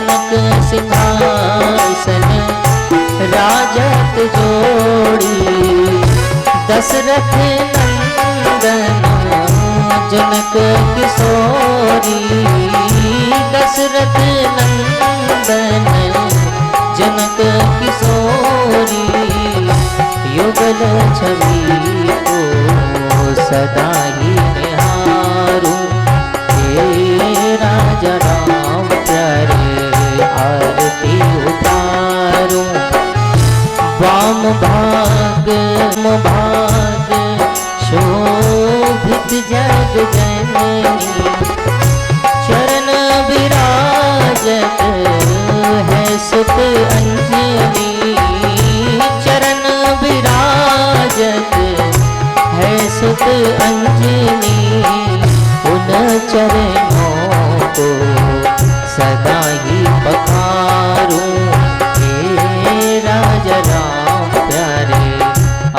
जनक सिंहासन राजत जोड़ी। दशरथ नंदन जनक किशोरी, दशरथ नंदन जनक किशोरी। युगल छवि को सदा ही निहारूं, हे राजा राम प्यारे आरती उतारूं। वाम भाग शोभित जग जननी, चरण विराजत है सुत अंजनी। चरण विराजत है सुत अंजनी, उन चरणों को सदा ही पखारूं। हे राजा राम प्यारे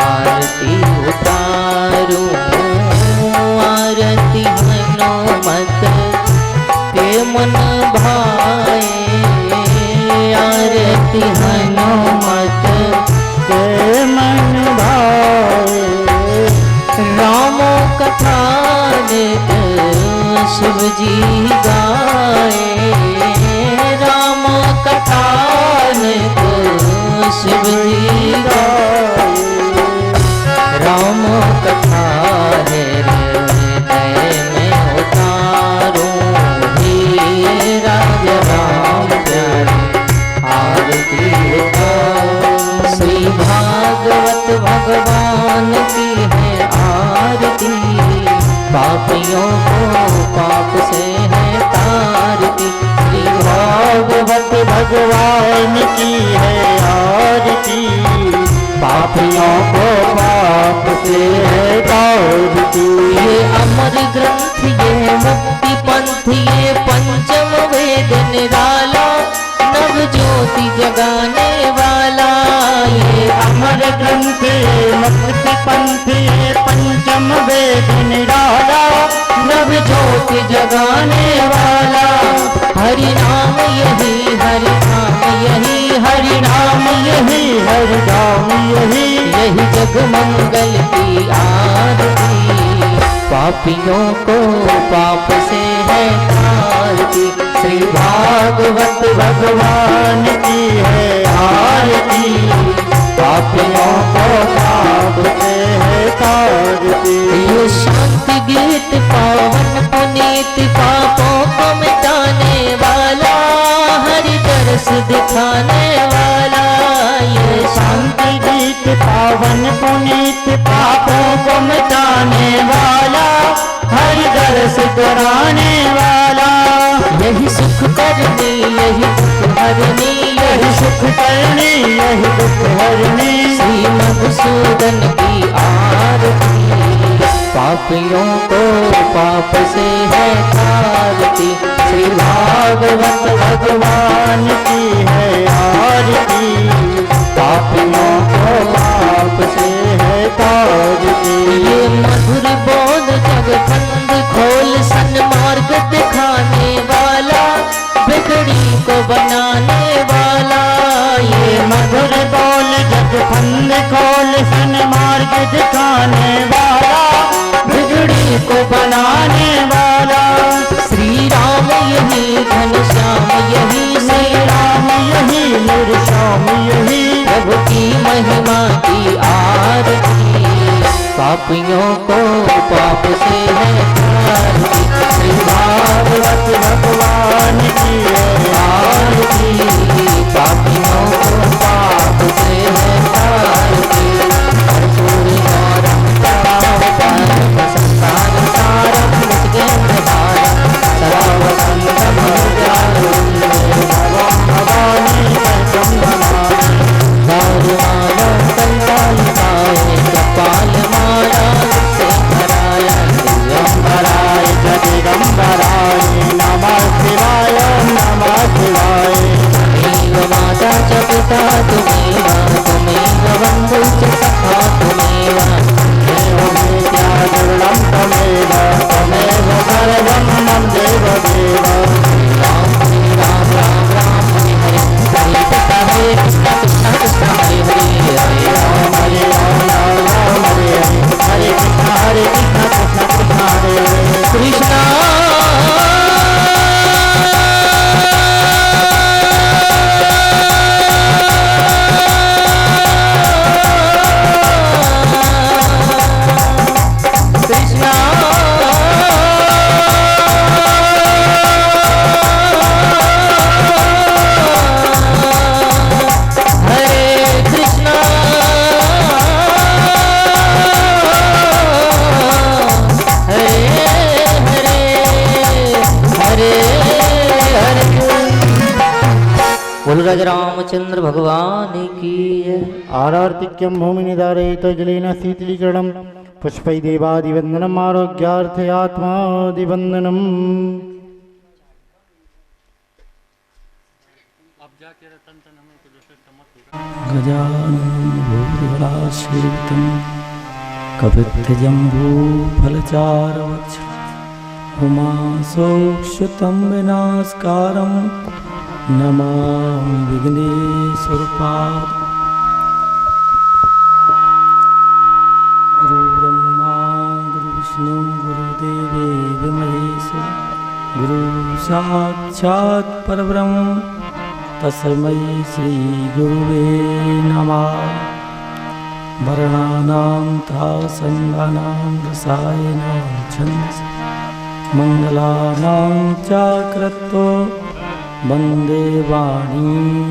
आरती उतारूं। आरती हनुमत के मन भाए, आरती हनुमत के मन भाए। राम कथा नित शिव जी गाए, राम कथा नित शिव जी गाए। राम कथा हृदय में उतारूं, हे राजा राम प्यारे आरती उतारूं। श्री भागवत भगवान की है आरती, पापियों को पाप से है तारती। श्री भागवत भगवान की है आरती, पापियों को पाप से है तारती। ये अमर ग्रंथ ये मुक्ति पंथ ये पंचम वेद निराला, नव ज्योति जगाने वाला। ये अमर ग्रंथ मुक्ति पंथ ये पंचम वेद निराला, नव ज्योति जगाने वाला। हरि नाम यही हरि नाम यही, हरि नाम यही हरि नाम यही, यही जग मंगल की आरती। पापियों को पाप से है तारती, श्री भागवत भगवान की है आरती। पापियों को पाप से है तारती। ये शांति गीत पावन पुनीत, पापों को मिटाने वाला, हरि दर्श दिखाने वाला। ये शांति गीत पावन पुनीत, पापों को मिटाने वाला, हरि दर्श कराने वाला। यही सुख करनी यही दुख हरनी, यही सुख करनी यही दुख हरनी। श्री मधुसूदन की आरती, पापियों को पाप से है तारती। श्री भागवत भगवान की है आरती, पापियों को पाप से है तारती। ये मधुर बोल जगखंड खोल सन्मार्ग दिखाने वाला, बिगड़ी को बनाने वाला। ये मधुर बोल जगखंड खोल सन्मार्ग दिखाने वाला, बिगड़ी को बनाने वाला। श्री राम यही घनश्याम यही, श्री राम यही निरश्याम यही, प्रभु की महिमा की आरती। पापियों को पाप से है तारती, श्री भागवत भगवान की है आरती। पापियों को पाप से है तारती, कर्पूरी गौरम तवावतारम संसार सारम मुझगेन्द्रहारम, सदा वसंतम हृदयारविंदे भवं भवानी संभवामि। दारुमाला संचालिताय कपालमाला से भराय दिव्यं ब्रज रामचंद्र भगवान की जय। आरार्तिक्यं भूमि निदारयित जलेन शीतलीकरणं पुष्पै देवादिवन्दनम् आरोग्यार्थे आत्मादिवन्दनम्। गजाननं भूरिवरासेवितं कपित्थजम्बूफलचारवक्षं उमासोक्षतं विनाशकारं नमामि विघ्नेश्वरपादं। गुरुब्रह्मा गुरुविष्णु गुरुदेवे महेश्वर गुरु साक्षात् परब्रह्म तस्मै श्री गुरुवे नमः। वर्णानां त्रासङ्गानां रसायनां छन्दसि मङ्गलानां चाक्रतो वन्दे वाणी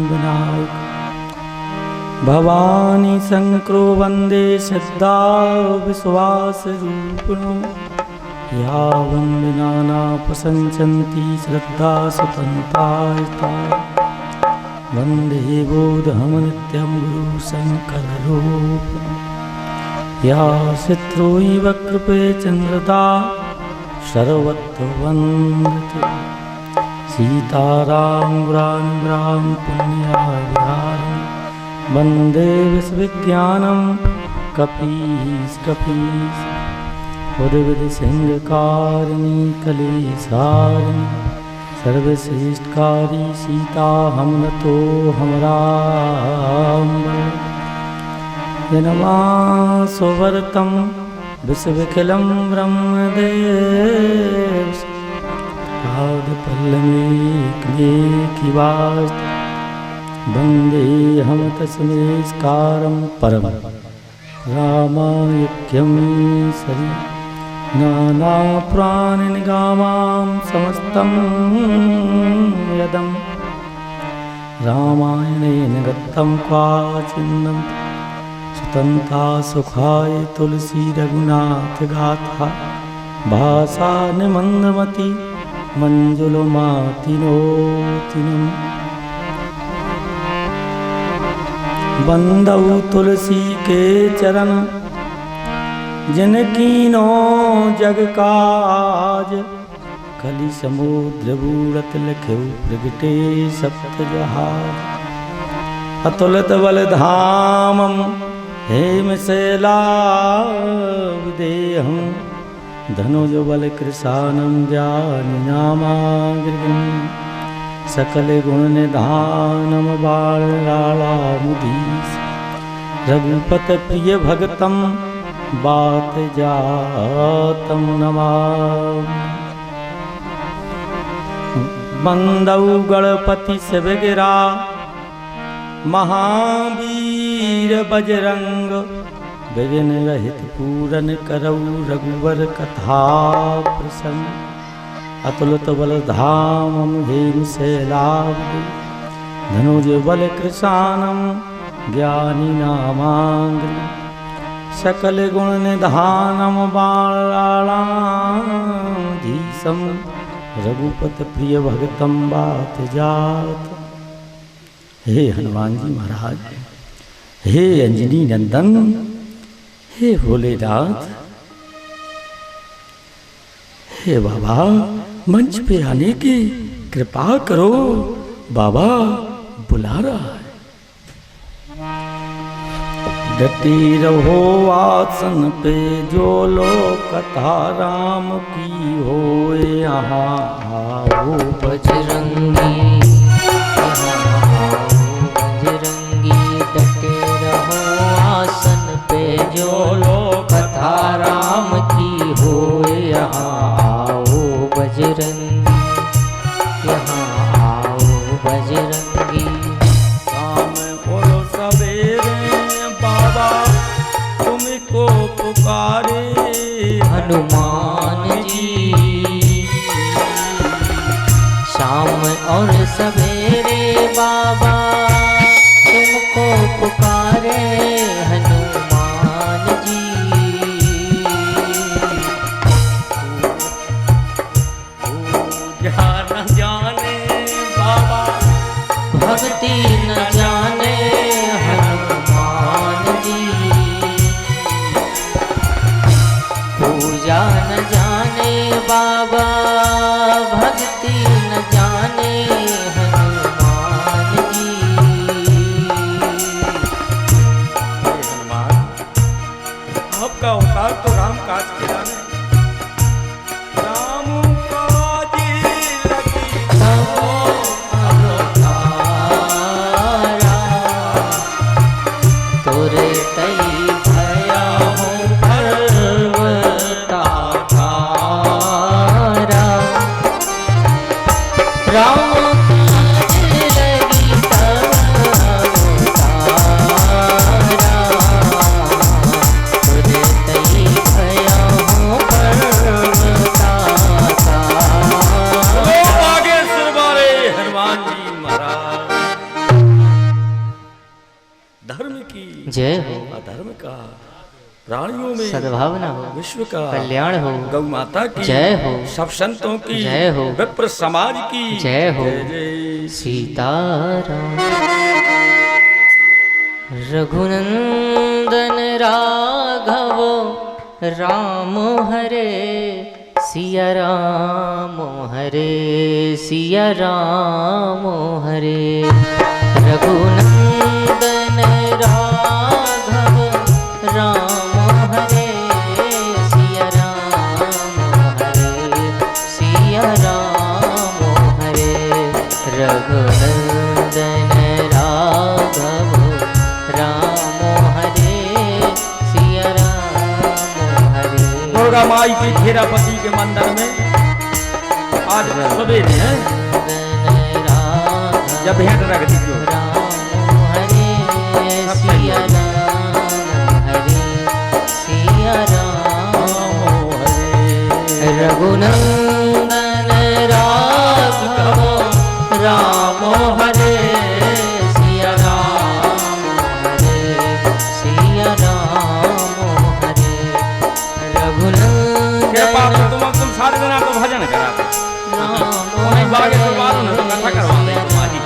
विनायक। भवानी शङ्करो वन्दे श्रद्धा विश्वासरूपिणो या वन्दनाना प्रसञ्चन्ति श्रद्धा सुतन्तायता। वन्दे बोधहं नित्यं गुरुशङ्कररूपं या शत्रुयि वक्रपे चन्द्रता सर्वत्ववन्दते। सीताराम राम पुण्याविहारं वन्दे विश्वविज्ञानं कपीश उद्भिदसिंहकारिणी कलेसारिणी सर्वश्रेष्ठकारी सीता हम तो हमराम। जनमासुवर्तं विश्वखिलं ब्रह्मदेव पादपल्लमेकमेकिवास्त वन्देऽहं तस्मैस्कारं परं रामायिक्यं सरि नानाप्राणिनिगामां समस्तं यदं रामायणेन गतं क्वाचिन्नं सुतन्ता सुखाय तुलसी रघुनाथ गाथा भाषा निमन्दमति मंजुलमातिनोतिनं। बंदौ तुलसी के चरण जिनकीनो जग काज कलि समुद्र बूढ़त लख्यौ प्रगटे सप्त जहाज। अतुलित बल धामम हेम शैलाविदेहं धनुज बल कृशानं ज्ञानिनामाग्रगण्यं सकल गुण निधानम बाणराळामुदीश। रघुपत प्रिय भगतं बात जातं नमामि। बंदौ गणपति शिव गिरा महावीर बजरंग विघ्न रहित पूरन करौ रघुवर कथा प्रसंग। अतुलित बल धामम हेम शैलावि धनुज बल कृशानं ज्ञानिनामाग्रगण्यं सकल गुण निधानम बाणराळाधीशं। रघुपत प्रिय भगतं बात जात। हे हनुमान जी महाराज, हे अंजनी नंदन, हे भोलेनाथ, हे बाबा मंच पे आने की कृपा करो, बाबा बुला रहा है। डटे रहो आसन पे जो लोग कथा राम की हो, यहाँ आओ बजरंगी बजरंगी। डटे रहो आसन पे जो लोग कथा राम की हो, यहाँ आओ बजरंगी, यहाँ आओ बजरंगी। शाम और सवेरे बाबा तुमको पुकारे हनुमान जी। शाम और सवेरे बाबा तुमको पुकारे हनुमान जी। जान जाने बाबा भक्ति महाराज तो राम काज के लाने राम काज लगी सबो अवतारा तोरे तई भया हूँ पर्वताकारा राम काज लगी सब अवतारा तोरे तई भया हूँ पर्वताकारा आगे सरबारे हनुमान जी महाराज धर्म की जय हो अधर्म का प्राणियों में सद्भावना हो विश्व का कल्याण हो गौ माता की जय हो सब संतों की जय हो विप्र समाज की जय हो जय। सीताराम रघुनंदन राघव राम हरे सिया राम हरे सिया राम हरे रघुनंदन राघव राम हरे सिया राम हरे सिया राम हरे रघुनंदन राघव राम हरे सिया राम हरे दुर्गा माई की खेरापति के मंदिर में आज सवेरे है जब भेंट रख दीजिए राम हरे सिया राम हरे सिया राम रघुनंदन राघव राम हरे सिया राम हरे सिया राम हरे कृपा रघुनंदन तो तुम सारे दिन तो भजन करा राम नहीं बागे तो बारो ना तो कथा करवा दे तुम्हारी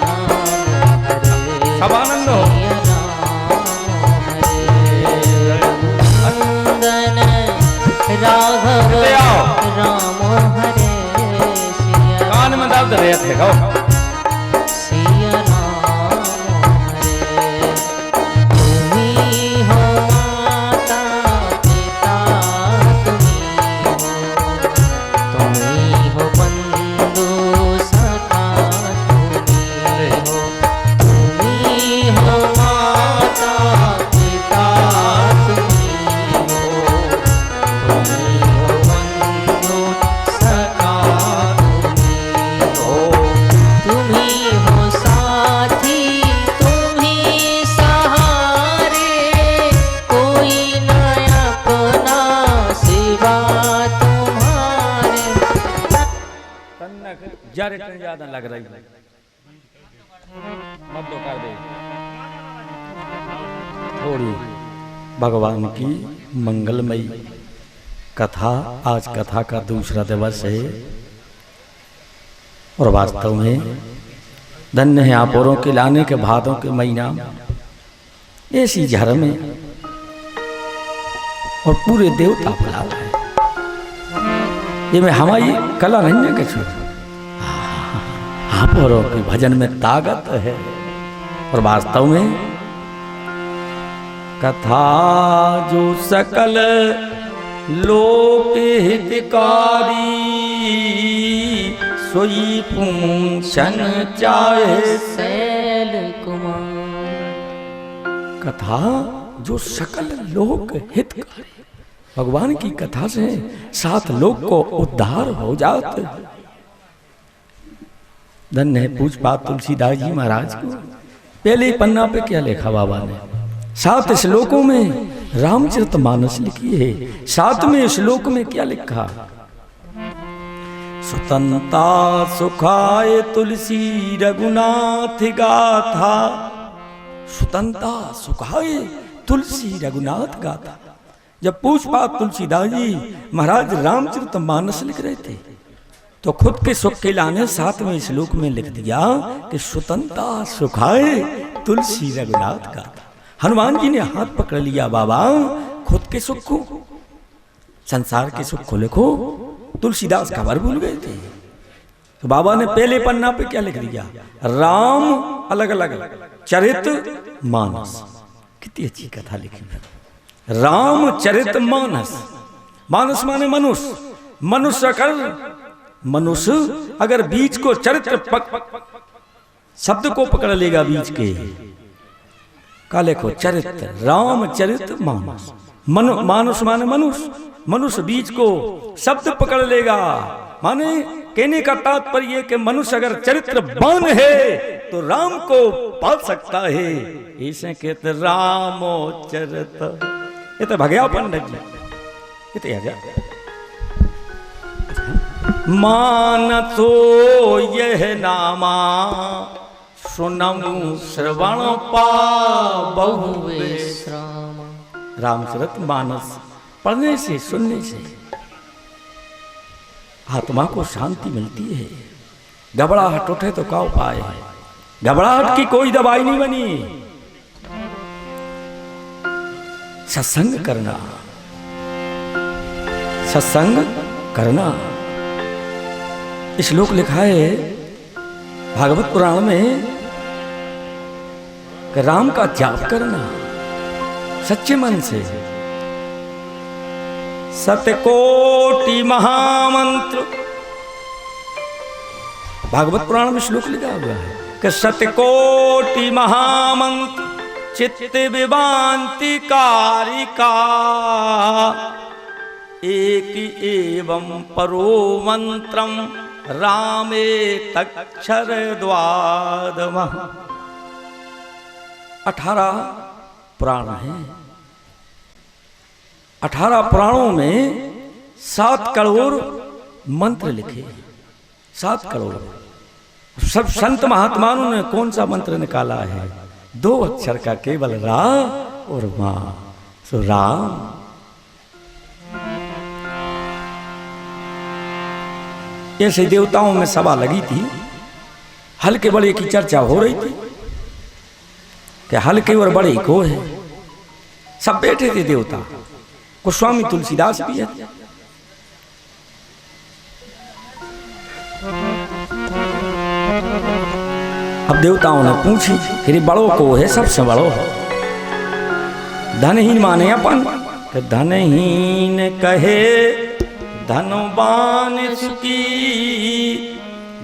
सब आनंद हो नंदन राघव ले आओ। राम हरे सिया कान में दर्द रहे थे खाओ सिया राम हरे तुम्ही हो माता पिता तुम्ही हो बंधु सखा तुम्ही हो माता पिता तुम्ही हो बंधु सखा तुम्ही हो साथी तुम्ही सहारे कोई न अपना सिवा तुम्हारे जा रिटर्न ज्यादा लग रही है मत दो कर दे थोड़ी भगवान की मंगलमयी कथा। आज कथा का दूसरा दिवस है और वास्तव में धन्य है आपोरों के लाने के भादों के महीना ऐसी झर में और पूरे देवता बुला है ये में हमारी कला नहीं है कुछ आपोरों के भजन में ताकत है और वास्तव में कथा जो सकल लोक हितकारी सोई पूछन चाहे सैल कुमार कथा जो सकल लोक हितकारी भगवान की कथा से सात लोक को उद्धार हो जाते। धन्य है पूजपात तुलसीदास जी महाराज को पहले पन्ना पे क्या लिखा बाबा ने 7 श्लोकों में रामचरितमानस लिखी है। 7वें श्लोक में क्या लिखा सुतंता सुखाय तुलसी रघुनाथ गाथा सुतंता सुखाय तुलसी रघुनाथ गाथा। जब पूजपात तुलसीदास जी महाराज रामचरितमानस लिख रहे थे तो खुद के सुख के लाने 7वें श्लोक में लिख दिया कि सुतंता सुखाए तुलसी रघुनाथ गाथा। हनुमान जी ने हाथ पकड़ लिया बाबा खुद के सुख को संसार के सुख को लिखो। तुलसीदास खबर भूल गए थे तो बाबा ने पहले पन्ना पे क्या लिख दिया राम अलग अलग चरित मानस। कितनी अच्छी कथा लिखी है। रामचरित मानस, मानस माने मनुष्य, मनुष्य अगर बीज को चरित्र शब्द को पकड़ लेगा, बीज के काले को चरित्र, रामचरित मानस, मानुष माने मनुष्य बीज को शब्द पकड़ लेगा। माने कहने का तात्पर्य कि मनुष्य अगर चरित्रवान है तो राम को पा सकता है। इसे कहते रामो चरित। ये तो भगया पंडित जी, ये तो आ मानसो यह नामा सुनमु श्रवण पावहु विश्राम। रामचरित मानस पढ़ने से, सुनने से आत्मा को शांति मिलती है। घबराहट उठे तो क्या उपाय है? घबराहट की कोई दवाई नहीं बनी। सत्संग करना, सत्संग करना। श्लोक लिखा है भागवत पुराण में कि राम का जाप करना सच्चे मन से। सतकोटि महामंत्र, भागवत पुराण में श्लोक लिखा हुआ है कि सतकोटि महामंत्र चित्त विभांति कारिका एक एवं परो मंत्रम रामे तक्षर द्वादम। 18 पुराण हैं। 18 पुराणों में 7 करोड़ मंत्र लिखे, 7 करोड़। सब संत महात्माओं ने कौन सा मंत्र निकाला है? 2 अक्षर का, केवल रा और मा। सो राम। ऐसे देवताओं में सभा लगी थी, हल्के बड़े की चर्चा हो रही थी कि हल्के और बड़े को है। सब बैठे थे देवता, गोस्वामी तुलसीदास भी है। अब देवताओं ने पूछी कि बड़ों को है, सबसे बड़ो है। धनहीन माने अपन, धनहीन कहे धनवान सुखी,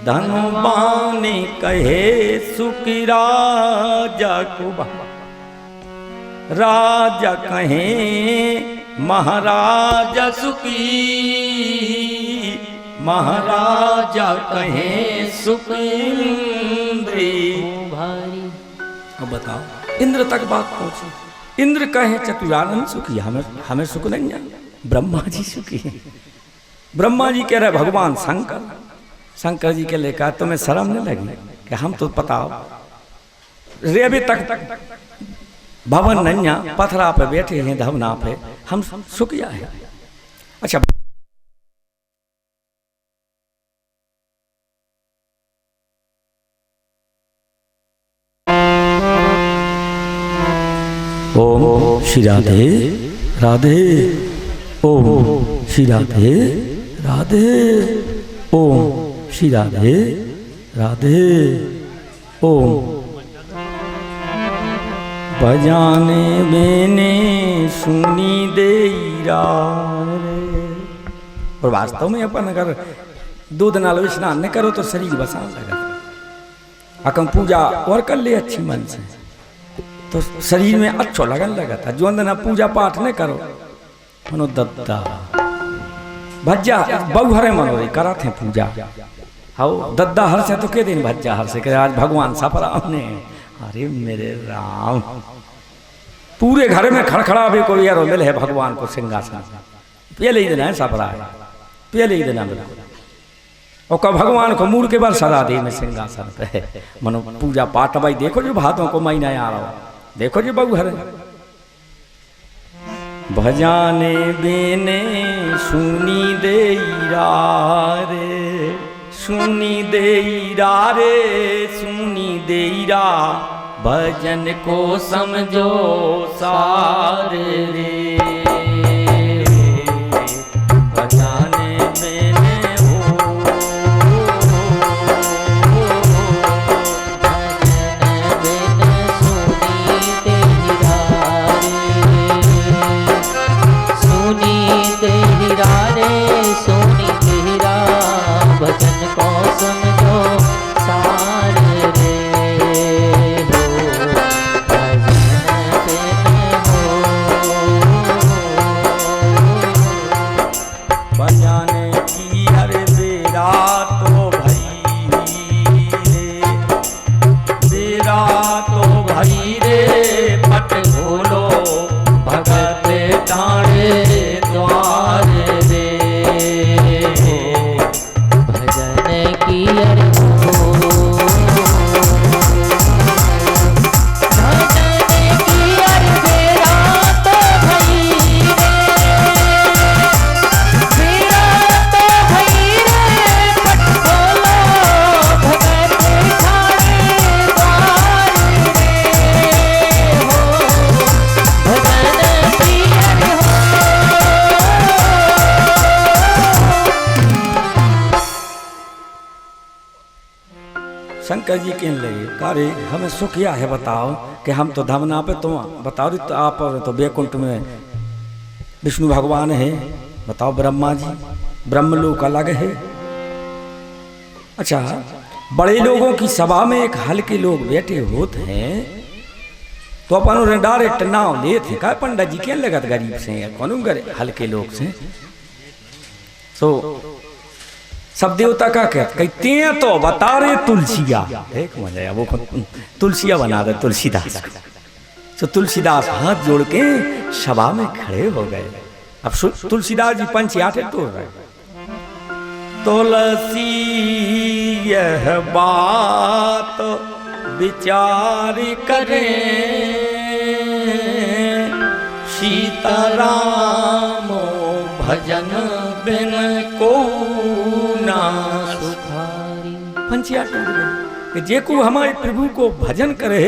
धनवान कहे सुखी राजा को, राजा कहे महाराजा सुखी, महाराजा कहे सुखींद्री भारी। अब बताओ, इंद्र तक बात पहुंची। इंद्र कहे चतुरानंद सुखी, हमें सुख नहीं है। ब्रह्मा जी सुखी। ब्रह्मा जी कह रहे भगवान शंकर, शंकर जी के लिए कहा तुम्हें शर्म नहीं लगी कि हम तो बताओ रेबे तक भवन नन्या पथरा पे बैठे हैं, धवना पे, हम सुखिया है। अच्छा, ओम श्री राधे राधे, ओम श्री राधे राधे, ओम श्री राधे राधे, ओम। बजाने मैंने सुनी दे रे। और वास्तव में अपन अगर 2 दिन आलो स्नान न करो तो शरीर बसा लगा। अकम पूजा और कर ले अच्छी मन से तो शरीर में अच्छो लगन लगा था। जो अंदर पूजा पाठ न करो मनो दद्दा भज्जा बहु हरे मनोरी करा थे पूजा। हाउ दद्दा हर से तो के दिन भज्जा हर से आज भगवान सफराम ने। अरे मेरे राम, पूरे घर में खड़खड़ा भी कोई यारो मिले है भगवान को सिंहासन। पहले ही दिन है सफरा है, पहले ही दिन बिल्कुल। और कब भगवान को मूड के बार सदा दे में सिंहासन पे मनो पूजा पाठ। भाई देखो जो भातों को महीना आ रहा हो, देखो जी बहु हरे। भजाने बेने सुनी दे रे, सुनी दे रे, सुनी दे रा। भजन को समझो सार रे, भजाने बेने हो, भजन बिन सुनी तेरा रे। शंकर जी कहने लगे, कारे हमें सुख क्या है बताओ, कि हम तो धमना पे, तुम बताओ तो आप और तो बैकुंठ में विष्णु भगवान है, बताओ ब्रह्मा जी, ब्रह्मलोक अलग है। अच्छा, बड़े लोगों की सभा में एक हल्के लोग बैठे होते हैं, तो अपन डायरेक्ट नाम लेते का पंडित जी क्या लगत गरीब से कौन हल्के लोग से। तो सब देवता का कहते हैं, तो बता रहे तुलसिया, देख मजा वो तुलसिया बना दे तुलसीदास। तो तुलसीदास हाथ जोड़ के सभा में खड़े हो गए। अब तुलसीदास जी पंचायत तोड़ रहे, तुलसी यह बात विचार करें, सीताराम भजन बिन को ना सुखारी। पंचिया टूट गई कि जे को हमारे प्रभु को भजन करे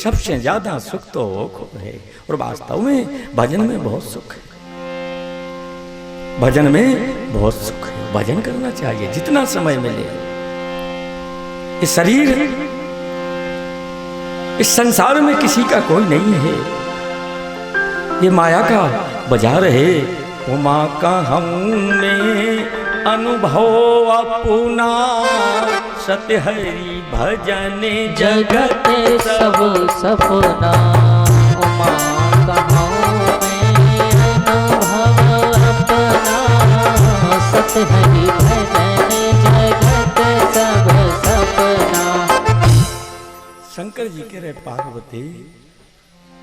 सबसे ज्यादा सुख तो वो है। और वास्तव में भजन में बहुत सुख है, भजन में बहुत सुख है। भजन करना चाहिए जितना समय मिले। इस शरीर, इस संसार में किसी का कोई नहीं है, ये माया का बाजार है। उमा का हमने अनुभव अपना, सतहरि भजन जगत सब सपना। उमा कहाऊं मैं अनुभव अपना, सतहरि भजन जगत सब सपना। शंकर जी कह रहे, पार्वती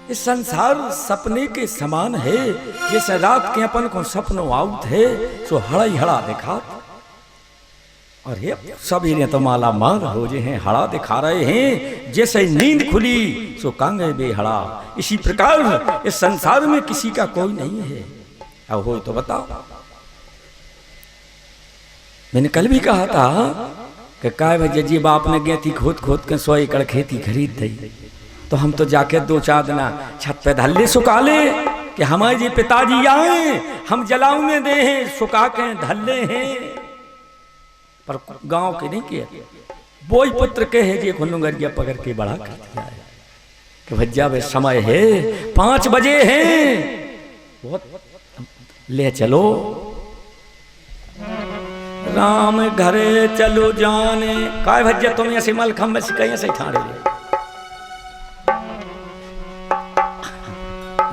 इस संसार सपने के समान है, जैसे रात के अपन को सपनों आउत है सो हड़ा ही हड़ा दिखा। और ये सभी ने तो माला माल हो जे हैं, हड़ा दिखा रहे हैं। जैसे नींद खुली सो कांगे बेहड़ा। इसी प्रकार इस संसार में किसी का कोई नहीं है। अब हो तो बताओ। मैंने कल भी कहा था कि काय वजह जी बाप ने गेती खोद खोद के 100 एकड़ खेती खरीद दी, तो हम तो जाके 2-4 दिना छत पे धल्ले सुखा ले कि हमारे जी पिताजी आए, हम जलाऊ में दे हैं, सुखा के धल्ले हैं। पर गांव के नहीं किया, बोई पुत्र के है जी खुनुगरिया पकड़ के बड़ा कर दिया है कि भज्जा वे समय है 5 बजे हैं, बहुत ले चलो राम घरे चलो जाने। काय भज्जा तुम ऐसे मलखम में सिखाई ऐसे ठाड़े ले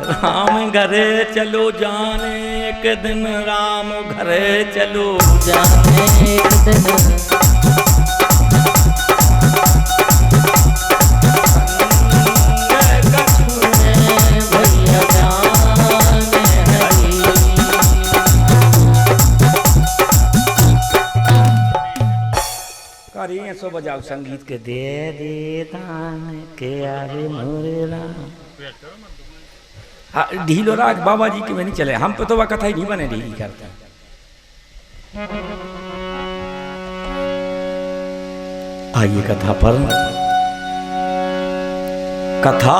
राम घरे चलो जाने, एक दिन राम घरे चलो जाने एक दिन। भैया जाने हरी। करिए सो बजाओ संगीत के दे दे दान के आगे मोरे राम। हाँ, ढीलो राग बाबा जी के में नहीं चले, हम पे तो वह कथा ही नहीं बने ढीली करते। आइए कथा पर। कथा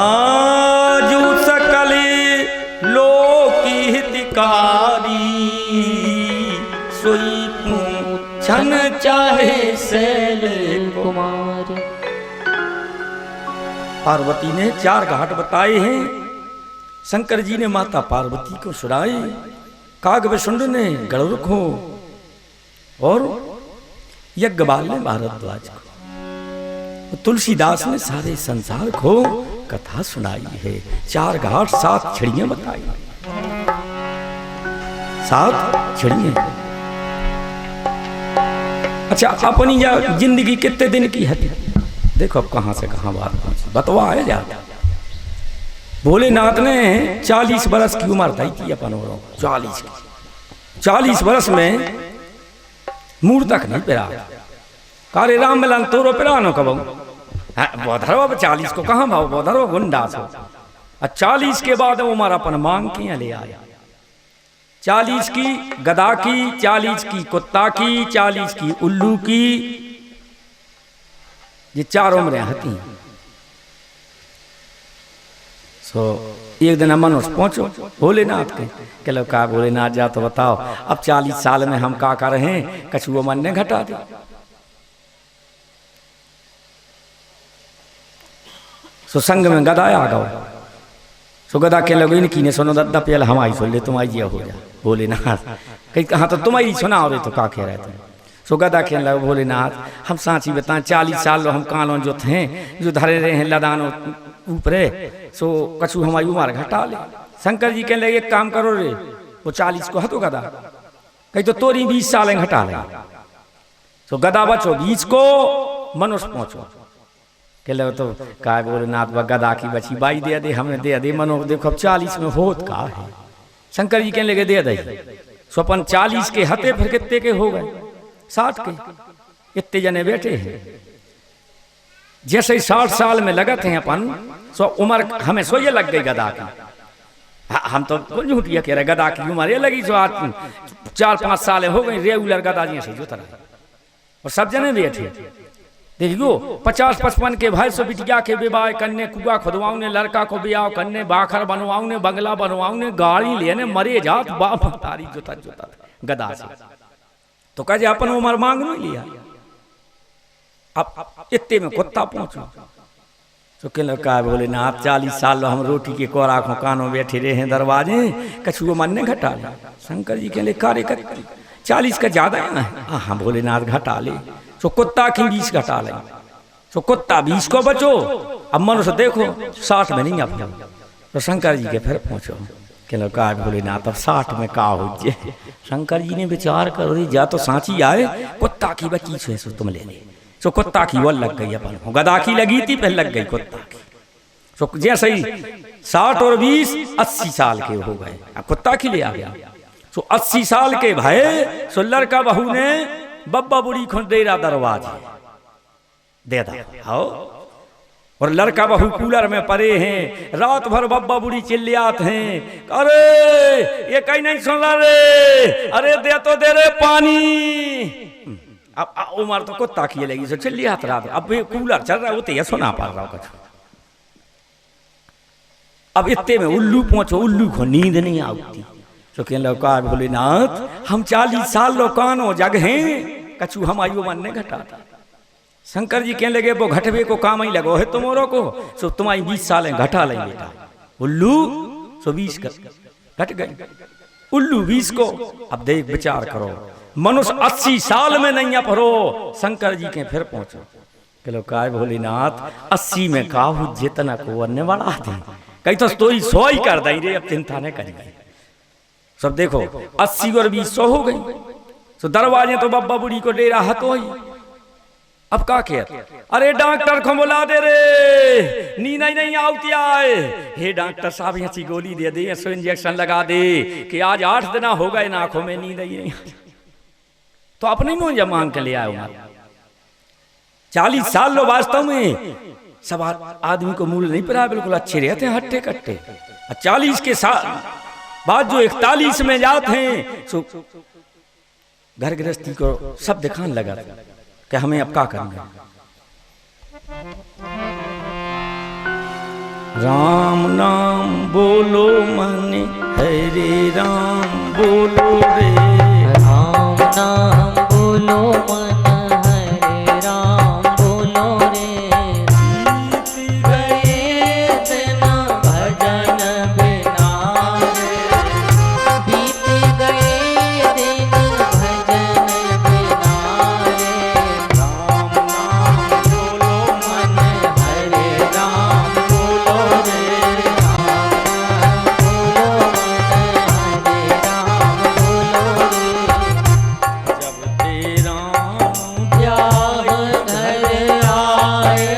जो सकल लोकी हितकारी, सोई पूछन चाहे शैल कुमार। पार्वती ने 4 घाट बताए हैं, शंकर जी ने माता पार्वती को सुनाई, कागभूषण ने गरुड़ को और यज्ञबाल ने भारद्वाज को, तुलसीदास ने सारे संसार को कथा सुनाई है। 4 घाट 7 छिड़ियां बताई, 7 छिड़ियां। अच्छा, अपनी जिंदगी कितने दिन की है देखो, अब कहां से कहां बात पहुंची, बतवाया जाता। भोलेनाथ ने 40 बरस की उम्र तय की अपन और 40 बरस में मूर तक नहीं पिरा। कारे राम मिलन तोरो पिरा नो कब बौधरवा 40 को कहाँ भाव बौधरवा गुंडा सो। 40 के बाद वो हमारा अपन मांग के ले आया। 40 की गदा की, 40 की कुत्ता की, 40 की उल्लू की, ये 4 उम्रें हती। तो एक दिन मनुष्य पहुंचो भोलेनाथ के लो का भोलेनाथ जा तो बताओ, अब 40 साल में हम का कर रहे हैं, कछुआ मन ने घटा दी। सो संग में गदा आ गओ। सो गदा के लगे इनकी ने सुनो दद्दा पेल हमारी सुन ले तुम्हारी जिया हो जा भोलेनाथ। कहीं कहा तो तुम्हारी सुना हो रहे तो का कह रहे थे। सो गदा के लगे भोलेनाथ हम सांची बता 40 साल हम कालों जो थे जो धरे रहे हैं लदान ऊपरे सो कछु हमारी उम्र घटा ले। शंकर जी के लगे एक काम करो रे वो 40 को हतो गदा कहीं तो तोरी 20 साल घटा ले। तो गदा बचो 20 को मनुष्य पहुंचो के लगे तो का भोलेनाथ व गदा की बची बाई दे हमें दे मनो देखो अब 40 में होत का है। शंकर जी के लगे दे दे स्वपन 40 के हते फिर कितने के हो गए 60 के इतने जने बैठे हैं। जैसे 60 साल में लगत हैं अपन सो उम्र हमें सो ये लग गई गदा की। हम तो झूठिया कह रहे गदा की उम्र ये लगी जो 4-5 साल हो गई रेगुलर गदा जी से जो तरह और सब जने बैठे देखियो 50-55 के भाई सो बिटिया के विवाह करने कुआ खुदवाऊ ने लड़का को ब्याह करने बाखर बनवाऊ ने बंगला बनवाऊ ने गाड़ी लेने मरे जात बाप तारी जोता जोता गदा से। तो कहे अपन उम्र मांग नहीं लिया अब इतने में कुत्ता पहुंचो तो के लगा भोलेनाथ 40 साल हम रोटी के कोरा को कानों बैठे रहे हैं दरवाजे कछुओ मन ने घटा लिया। शंकर जी के लिए कार्य कर 40 का ज्यादा है ना। हाँ भोलेनाथ घटा ले तो कुत्ता की 20 घटा ले तो कुत्ता 20 को बचो। अब मनुष्य देखो 60 में नहीं आप तो शंकर जी के फिर पहुंचो के लगा भोलेनाथ अब 60 में का हो जे। शंकर जी ने विचार करो जा तो सांची आए कुत्ता की बची से सो तुम ले ले सो कुत्ता की वो लग गई अपन गदा की लगी थी पहले लग गई कुत्ता की। सो जैसे ही 60 और 20 80 साल के हो गए अब कुत्ता की ले आ गया। सो 80 साल के भाई सो लड़का बहू ने बब्बा बुढ़ी को डेरा दरवाजे दे दा आओ और लड़का बहू कूलर में पड़े हैं रात भर बब्बा बुढ़ी चिल्लाते हैं अरे ये कहीं नहीं सुन रहा रे अरे दे तो दे रे पानी। अब उम्र तो कुत्ता की लगी सो चिल्लात रात अब कूलर चल रहा है वो सुना पा रहा कुछ। अब इतने में उल्लू पहुंचो उल्लू को नींद नहीं आती तो कहने लगा भोलेनाथ हम 40 साल लोकानो जग हैं कछु हमारी उम्र ने घटा। शंकर जी कहने लगे वो घटवे को काम ही लगो है तुम्हारो को सो तुम्हारी 20 साल घटा लें बेटा। उल्लू सो 20 घट गए उल्लू 20 को। अब देख विचार करो मनुष्य 80 साल में नहीं पढ़ो। शंकर जी के फिर पहुंचो चलो काय भोलेनाथ 80 में काहू जितना को अन्य बढ़ा दे कहीं तो तोरी 100 ही कर दई रे अब चिंता नहीं करेंगे। सब देखो 80 और 20 100 हो गई। तो दरवाजे तो बब्बा बुढ़ी को डेरा हतो ही। अब का कह अरे डॉक्टर को बुला दे रे नींद ही नहीं आती आए। हे डॉक्टर साहब यहाँ गोली दे दे सो इंजेक्शन लगा दे कि आज 8 दिन हो गए ना आंखों में नींद ही नहीं। तो अपने मुंह जब मांग के ले आए 40 साल लो वास्तव में सब आदमी को मूल नहीं पड़ा बिल्कुल अच्छे रहते हैं हट्टे कट्टे। 40 के साल बाद जो 41 में जाते हैं सो घर गृहस्थी को सब दिखाने लगा कि हमें अब क्या करना। राम नाम बोलो मने हरे राम बोलो रे राम नाम बोलो मन हरे राम बोलो रे। बीत गए दिन भजन बिना रे बीत गए दिन भजन बिना रे। राम नाम बोलो मन हरे राम बोलो रे राम नाम बोलो मन हरे राम बोलो रे। जब तेरा ब्याह घर आए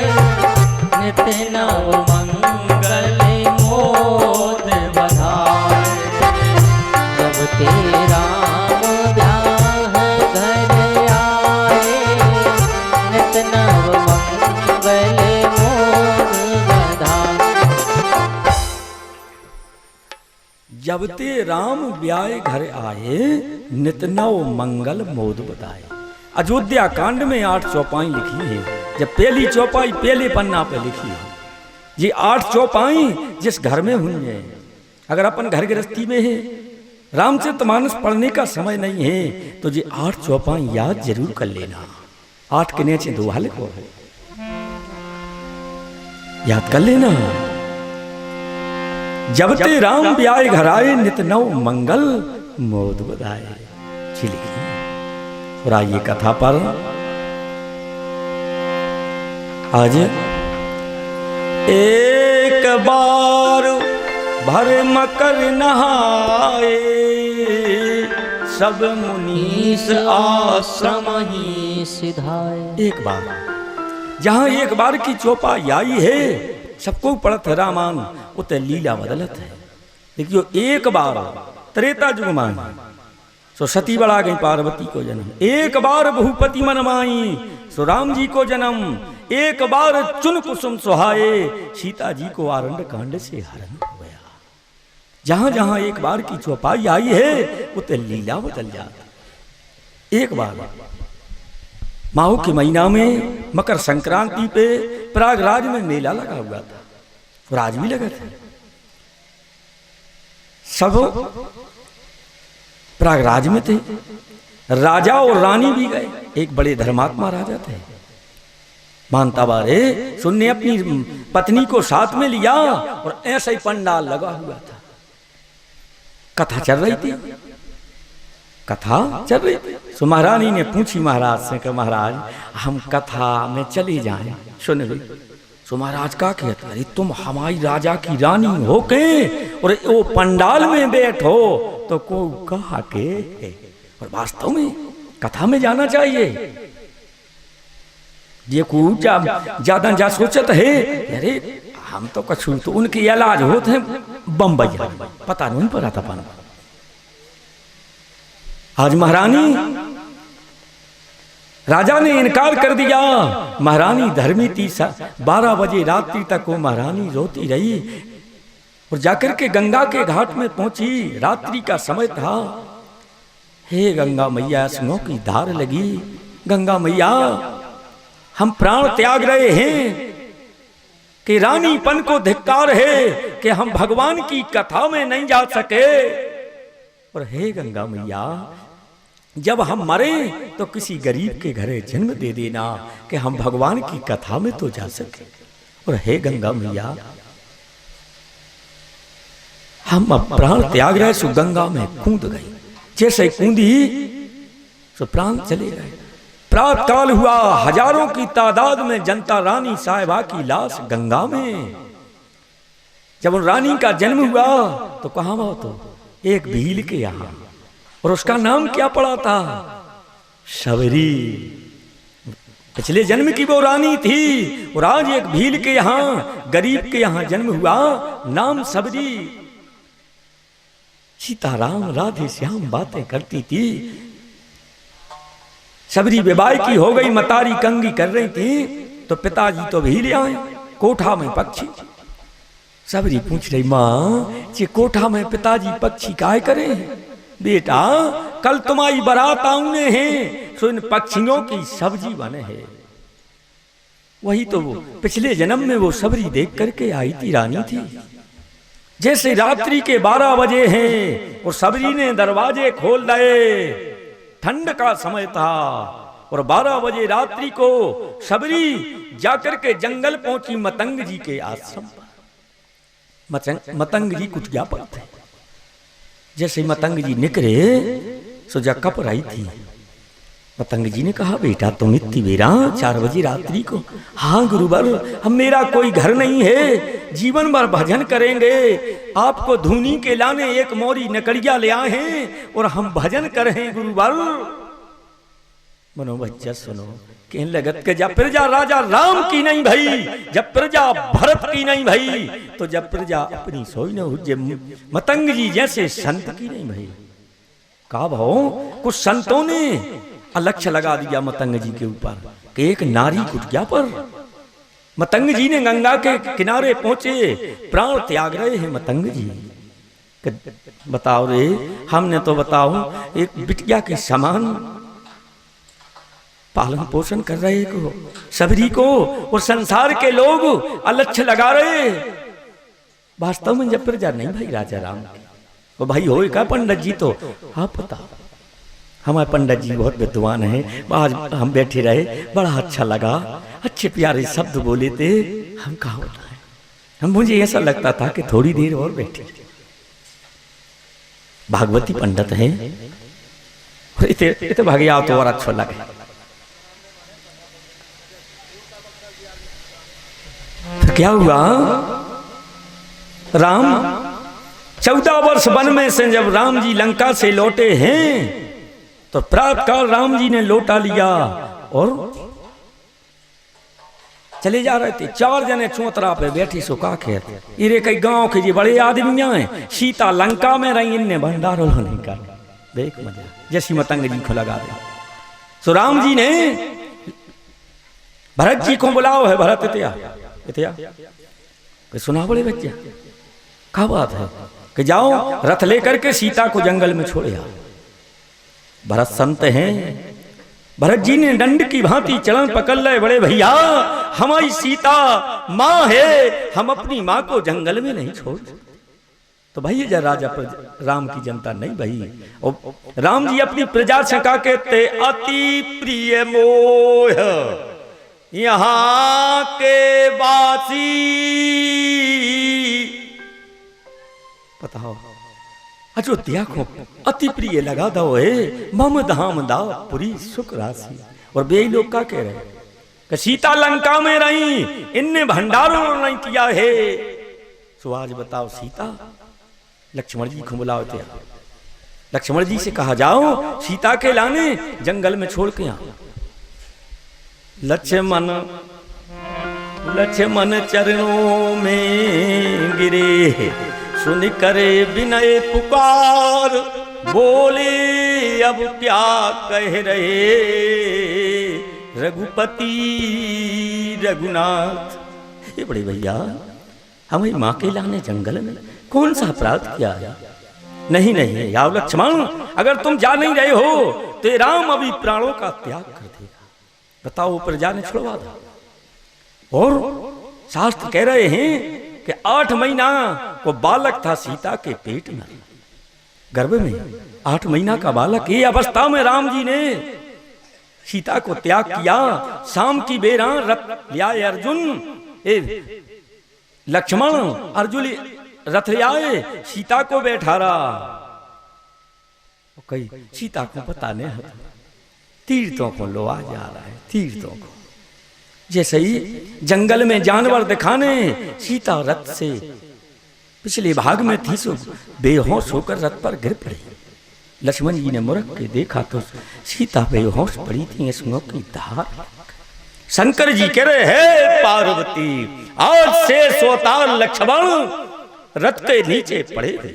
नित नव मंगल मोद बधाए। जब तेरा ब्याह घर आए नित नव मंगल मोद बधाए। जब ते राम ब्याह घर आए नित नव मंगल मोद बधाए। अयोध्या कांड में 8 चौपाई लिखी है। जब पहली चौपाई पहले पन्ना पे लिखी है ये 8 चौपाई जिस घर में हुई है। अगर अपन घर गृहस्थी में है रामचरितमानस पढ़ने का समय नहीं है तो ये 8 चौपाई याद जरूर कर लेना। 8 के नीचे 2 हल को है। याद कर लेना। जब ते राम ब्याह घर आए, नित नव मंगल मोद बधाए। और आइए कथा पर। आज एक बार भर मकर नहाए, सब मुनीस आश्रम ही सिधाए। एक बार, जहां एक बार की चौपाई आई है, सबको पढ़त है रामायण, उते लीला बदलत है। देखियो, एक बार त्रेता युग मान सो सती बड़ा गई पार्वती को जन्म, एक बार बहुपति मन माई सो राम जी को जन्म, एक बार चुन कुसुम सुहाए, सीता जी को आरंड कांड से हरण हो गया। जहां जहां एक बार की चौपाई आई है, उते लीला बदल जाती। एक बार माह के महीना में मकर संक्रांति पे प्रयागराज में मेला लगा हुआ था, और आज भी लगा था। सब प्रयागराज में थे, राजा और रानी भी गए। एक बड़े धर्मात्मा राजा थे, मानता बारे सुनने अपनी पत्नी को साथ में लिया, और ऐसा ही पंडाल लगा हुआ था। कथा चल रही थी, कथा चल रही थी। सो महारानी ने पूछी महाराज से कि महाराज, हम कथा में चले जाएं, सुन ली। सो महाराज का कहते, अरे तुम हमारी राजा की रानी हो के और वो पंडाल में बैठो तो को कहा के। और वास्तव में कथा में जाना चाहिए। ये कुछ ज्यादा जा सोचत है, अरे हम तो कछु तो उनके इलाज होते हैं बम्बई, पता नहीं पड़ा था पाना। आज महारानी, राजा ने इनकार कर दिया। महारानी धर्मी थी, 12 बजे रात्रि तक वो महारानी रोती रही, और जाकर के गंगा के घाट में पहुंची। रात्रि का समय था। हे गंगा मैया, सिंहों की धार लगी। गंगा मैया, हम प्राण त्याग रहे हैं कि रानीपन को धिक्कार है कि हम भगवान की कथा में नहीं जा सके। और हे गंगा मैया, जब हम मरे तो किसी गरीब के घरे जन्म दे देना कि हम भगवान की कथा में तो जा सके। और हे गंगा मैया, हम अब प्राण त्याग रहे। सो गंगा में कूद गई। जैसे कूदी सो प्राण चले गए। प्रातः काल हुआ, हजारों की तादाद में जनता रानी साहिबा की लाश गंगा में। जब उन रानी का जन्म हुआ तो कहां वो तो एक भील के यहां, और उसका नाम क्या पड़ा था? सबरी। पिछले जन्म की वो रानी थी, और आज एक भील के यहां, गरीब के यहां जन्म हुआ, नाम सबरी। सीताराम राधे श्याम बातें करती थी। सबरी विवाह की हो गई, मतारी कंगी कर रही थी, तो पिताजी तो भील आए, कोठा में पक्षी। सबरी पूछ रही, माँ ये कोठा में पिताजी पक्षी काय करे? बेटा, कल तुम्हारी बारात आउने हैं, सो इन पक्षियों की सब्जी बने है। वही तो वो पिछले जन्म में वो सबरी देख करके आई थी, रानी थी। जैसे रात्रि के 12 बजे हैं और सबरी ने दरवाजे खोल दिए। ठंड का समय था, और 12 बजे रात्रि को सबरी जाकर के जंगल पहुंची मतंग जी के आश्रम पर। मतंग जी कुछ ज्ञापन थे। जैसे मतंग जी निकले, सो जा कप रही थी। मतंग जी ने कहा, बेटा तुम इतनी बेरा 4 बजे रात्रि को? हाँ गुरुवर, हम मेरा कोई घर नहीं है, जीवन भर भजन करेंगे। आपको धुनी के लाने एक मोरी नकड़िया ले आए हैं, और हम भजन कर रहे हैं गुरुवर। मनो बच्चा सुनो, कहने लगत के जब प्रजा राजा राम की नहीं भई, जब प्रजा भरत की नहीं भई, तो जब प्रजा अपनी सोई न हुजे। मतंग जी जैसे संत की नहीं भई। कहा भाव, कुछ संतों ने अलक्ष्य लगा दिया मतंग जी के ऊपर कि एक नारी कुटिया पर। मतंग जी ने गंगा के किनारे पहुंचे, प्राण त्याग रहे हैं मतंग जी। बताओ रे, हमने तो बताओ एक बिटिया के समान पालन पोषण कर रहे को सबरी को, और संसार के लोग अलक्ष्य लगा रहे। वास्तव में जब प्रजा नहीं भाई राजा राम वो भाई हो का पंडित जी, तो हाँ पता हमारे पंडित जी बहुत विद्वान हैं। आज हम बैठे रहे, बड़ा अच्छा लगा, अच्छे प्यारे शब्द बोले थे। हम कहा बताएं, मुझे ऐसा लगता था कि थोड़ी देर और बैठे। भागवती पंडित हैं, इतने भाग्य तो और अच्छा लगे। तो क्या हुआ, राम 14 वर्ष वन में से जब राम जी लंका से लौटे हैं तो प्रातःकाल राम जी ने लोटा लिया और चले जा रहे थे। 4 जने चौतरा पे बैठी सुखा खेत, इरे कई गांव के जी बड़े आदमी हैं। सीता लंका में रही, इनने भंडारो नहीं कर। देख मजा, जैसी मतंग जी को लगा दे। सो राम जी ने भरत जी को बुलाओ है, भरत इतिया इतिया सुना बड़े बच्चे क्या बात है कि जाओ रथ लेकर के सीता को जंगल में छोड़े आओ। भरत संत हैं, भरत जी ने दंड की भांति चरण पकड़ ले। बड़े भैया, हमारी सीता माँ है, हम अपनी माँ को जंगल में नहीं छोड़। तो भाई जरा राजा राम की जनता नहीं भाई। और राम जी अपनी प्रजा से कहा कहते, अति प्रिय मोह यहाँ के वासी। पता हो अयोध्या को अति प्रिय लगा दो है, मम धाम दाव पुरी सुख राशि। और बे लोग क्या कह रहे कि सीता लंका में रही, इनने भंडारों नहीं किया है। तो आज बताओ, सीता लक्ष्मण जी को बुलाओ थे। लक्ष्मण जी से कहा जाओ सीता के लाने जंगल में छोड़ के आओ। लक्ष्मण लक्ष्मण चरणों में गिरे, सुन करे विनय पुकार। बोले अब क्या कह रहे रघुपति रघुनाथ। ये बड़े भैया, हमारी माँ के लाने जंगल में कौन सा अपराध किया है? नहीं नहीं याव लक्ष्मण, अगर तुम जा नहीं रहे हो तो राम अभी प्राणों का त्याग कर देगा। बताओ प्रजा ने छुड़वा दो। और शास्त्र कह रहे हैं कि 8 महीना को बालक था सीता के पेट में, गर्भ में 8 महीना का बालक। ये अवस्था में राम जी ने सीता को त्याग किया। शाम की बेरा रथ लिया अर्जुन, लक्ष्मण अर्जुन रथ ले आए, सीता को बैठा रहा। कई सीता को पता नहीं, तीर्थों को लो आ जा रहा है, तीर्थों को। जैसे ही जंगल में जानवर दिखाने, सीता रथ से पिछले भाग में थी, सो बेहोश होकर रथ पर गिर पड़ी। लक्ष्मण जी ने मुरक के देखा तो सीता बेहोश पड़ी थी, इसमें की धार। शंकर जी कह रहे हैं पार्वती, आज से सोतार लक्ष्मण रथ के नीचे पड़े थे।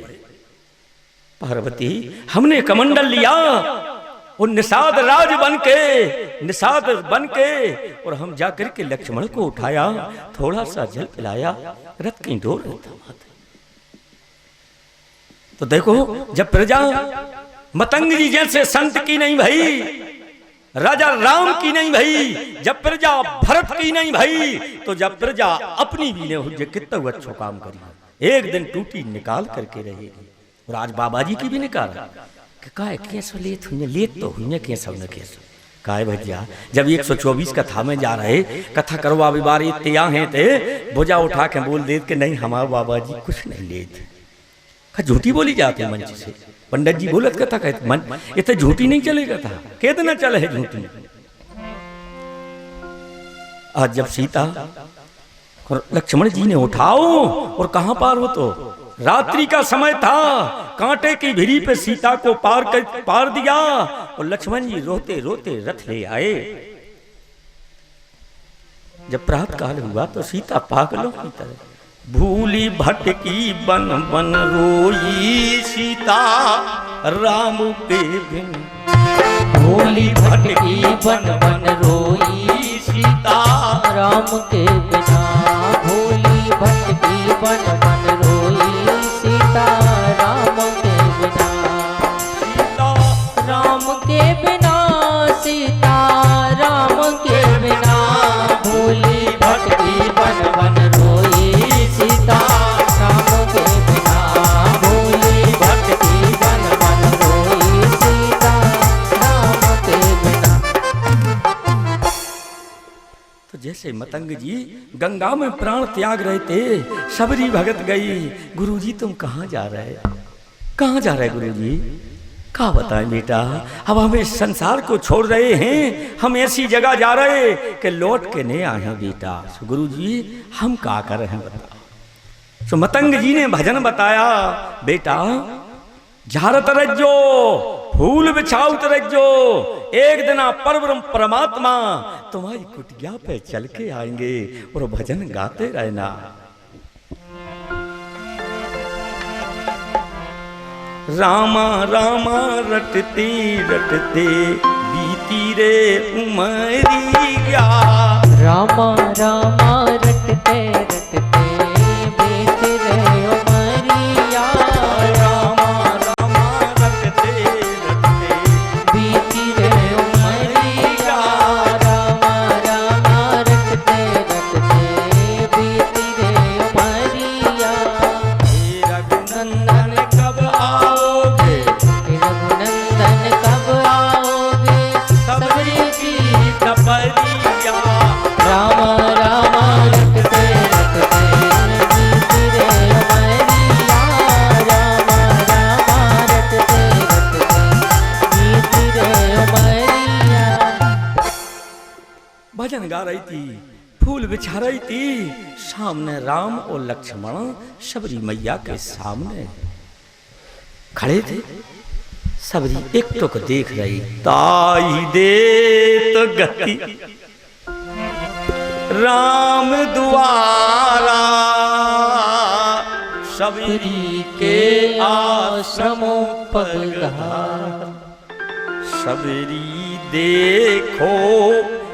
पार्वती, हमने कमंडल लिया और निषाद राज बन के और हम जाकर के लक्ष्मण को उठाया, थोड़ा सा जल पिलाया, रथ की डोर थमा। तो देखो, जब प्रजा मतंग जी जैसे संत की नहीं भाई, राजा राम की नहीं भाई, जब प्रजा भरत की नहीं भाई, तो जब प्रजा अपनी भी नहीं हो, कितना अच्छा काम करी। एक दिन टूटी निकाल करके रहेगी। और आज बाबा जी की भी निकाला कि काय कैसे लेत तो हुई कैसा न कैसा काय भैया। जब 124 कथा में जा रहे, कथा करवा बिबारी त्या हैं थे, भुजा उठा के बोल दे कि नहीं हमारे बाबा जी कुछ नहीं लेते। झूठी बोली जाती है मंच से। पंडित जी बोलत कथा कहते मन इतने झूठी नहीं चलेगा था, कितना चले है झूठी। आज जब सीता और लक्ष्मण जी ने उठाओ, और कहां पार हो, तो रात्रि का समय था, कांटे की भिरी पे सीता को पार दिया। और लक्ष्मण जी रोते रोते रथ ले आए। जब प्रातः काल हुआ तो सीता पागलों की तरह भूली भटकी बन बन रोई सीता राम के बिन। भूली भटकी बन बन रोई सीता राम के बिना। भूली भटकी बन बन रोई सीता राम के बिना। सीता राम के बिना, सीता राम के बिना। भूली भटकी बन बन रोई सीता राम के बिना। भूली भटकी बन बन रोई सीता राम के बिना। तो जैसे मतंग जी गंगा में प्राण त्याग रहे थे, सबरी भगत गई। गुरुजी तुम कहाँ जा रहे, कहाँ जा रहे गुरुजी? क्या बताएं बेटा, अब हम इस संसार को छोड़ रहे हैं, हम ऐसी जगह जा रहे कि लौट के नहीं आए हैं बेटा। सो गुरुजी हम क्या कर रहे हैं बताओ। सो मतंग जी ने भजन बताया, बेटा झारत रज्जो फूल बिछाउत रज्जो, एक दिन परब्रह्म परमात्मा तुम्हारी कुटिया पे चल के आएंगे और भजन गाते रहना। रामा रामा रटते रटते बीती रे उमरिया, रामा रामा रटते रटते बीत रे उमरिया, रामा रामा रटते रटते बीती रे उमरिया, रामा रामा रटते रटते बीती रे उमरिया। हे रघुनंदन कब आओगे, रघुनंदन कब आओगे, सबरी की तपरिया, राम राम रटते रटते बीती रे उमरिया, राम राम रटते रटते बीती रे उमरिया। भजन गा रही थी, फूल बिछा रही थी, सामने राम और लक्ष्मण सबरी मैया के सामने खड़े थे। सबरी एक टुक देख रही, ताई दे तो गति राम द्वारा, सबरी के आश्रमों पधारा, सबरी देखो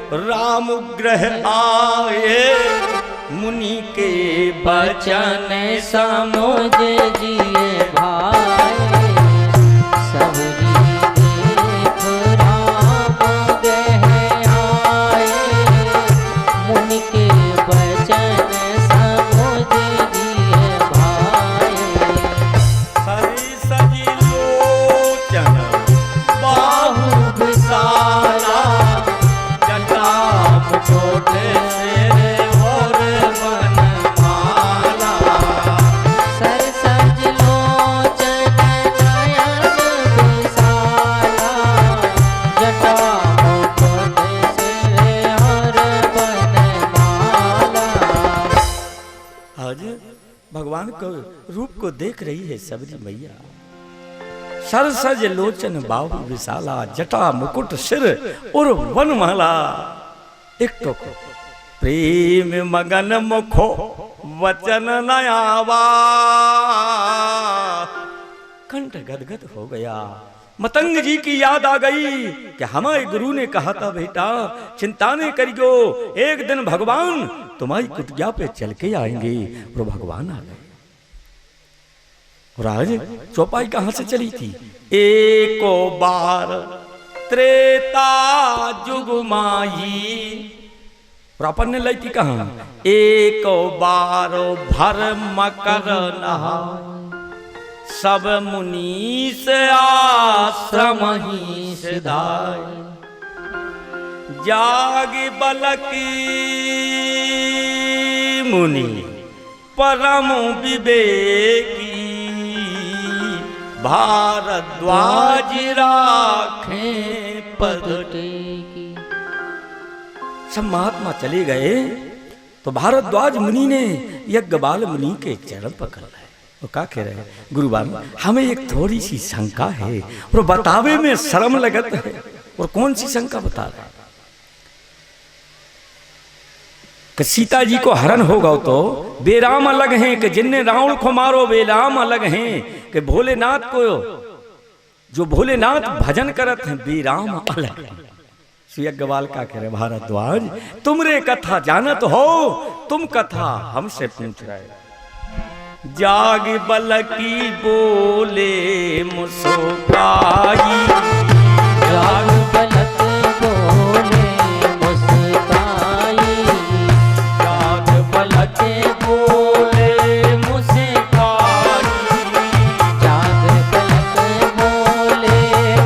राम ग्रह आए, मुनि के बचन समझ जिए भाई, सबरी देख राम गह आए, मुनि के बचन समझ जिए भाई। सरी सजी लोचन बाहु विशाला, जटाम छोटे से और बनमाला, सर सज लोचन नयन विशाला, जटा मुकुट सिर और बनमाला। आज भगवान को रूप को देख रही है सबरी मैया। सर सज लोचन बाहु विशाला, जटा मुकुट सिर और वनमाला। एक तो प्रेम मगन मुखो वचन नयावा, कंठ गदगद हो गया। मतंग जी की याद आ गई कि हमारे गुरु ने कहा था, बेटा चिंता नहीं करियो, एक दिन भगवान तुम्हारी कुटिया पे चल के आएंगे। और भगवान आ गए। और आज चौपाई कहां से चली थी? एको बार त्रेता जुग माही, और अपन ने लाई थी कहां? एको बार भर मकर नहा, सब मुनीस आश्रम ही सिधाय, जाग बलकी मुनि परम विवेकी, भारद्वाज राखे पद टेकी। सब महात्मा चले गए तो भारद्वाज मुनि ने यज्ञबाल मुनि के चरण पकड़ रहे। वो क्या कह रहे हैं? गुरुवान हमें एक थोड़ी सी शंका है और बतावे में शर्म लगत है। और कौन सी शंका बता रहे हैं? कि सीता जी को हरण होगा तो बेराम अलग हैं, कि जिनने रावण को मारो बेराम अलग हैं, कि भोलेनाथ को जो भोलेनाथ भजन करत हैं बेराम अलग हैं। यज्ञवाल का कह रहे भारद्वाज तुमरे कथा जानत हो, तुम कथा हमसे पूछ रहे। जाग बलकी बोले मुस्काई, जाग बलक बोले मुस्काई, जाग बलक बोले मुस्काई, जाग बलक बोले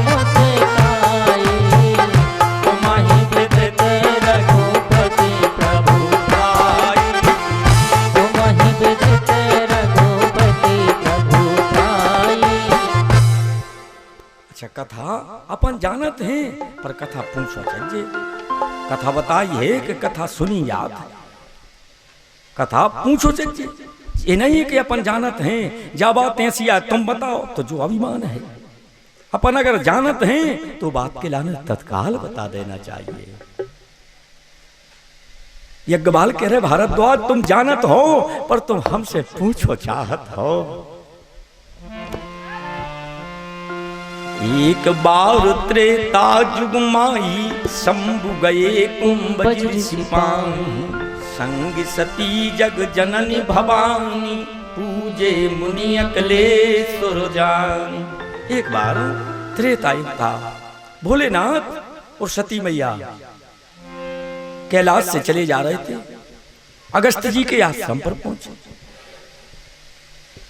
मुस्काई, तुम्हारी विदित रघुपति प्रभु अच्छा कथा अपन जानत हैं पर कथा पूछो चाहिए। कथा बताइए कि कथा सुनी याद है, कथा पूछो चाहिए। ये नहीं कि अपन जानत हैं जा बात ऐसी है तुम बताओ, तो जो अभिमान है। अपन अगर जानत हैं तो बात के लाने तत्काल बता देना चाहिए। यज्ञवाल कह रहे भारद्वाज तुम जानत हो पर तुम हमसे पूछो चाहत हो। एक बार त्रेता जुग माई शंभु गए कुंभ सिपाही, संग सती जग जननी भवानी पूजे मुनि अकले सुरजानी। एक बार त्रेता युग था, भोलेनाथ और सती मैया कैलाश से चले जा रहे थे, अगस्त जी के आश्रम पर पहुंचे।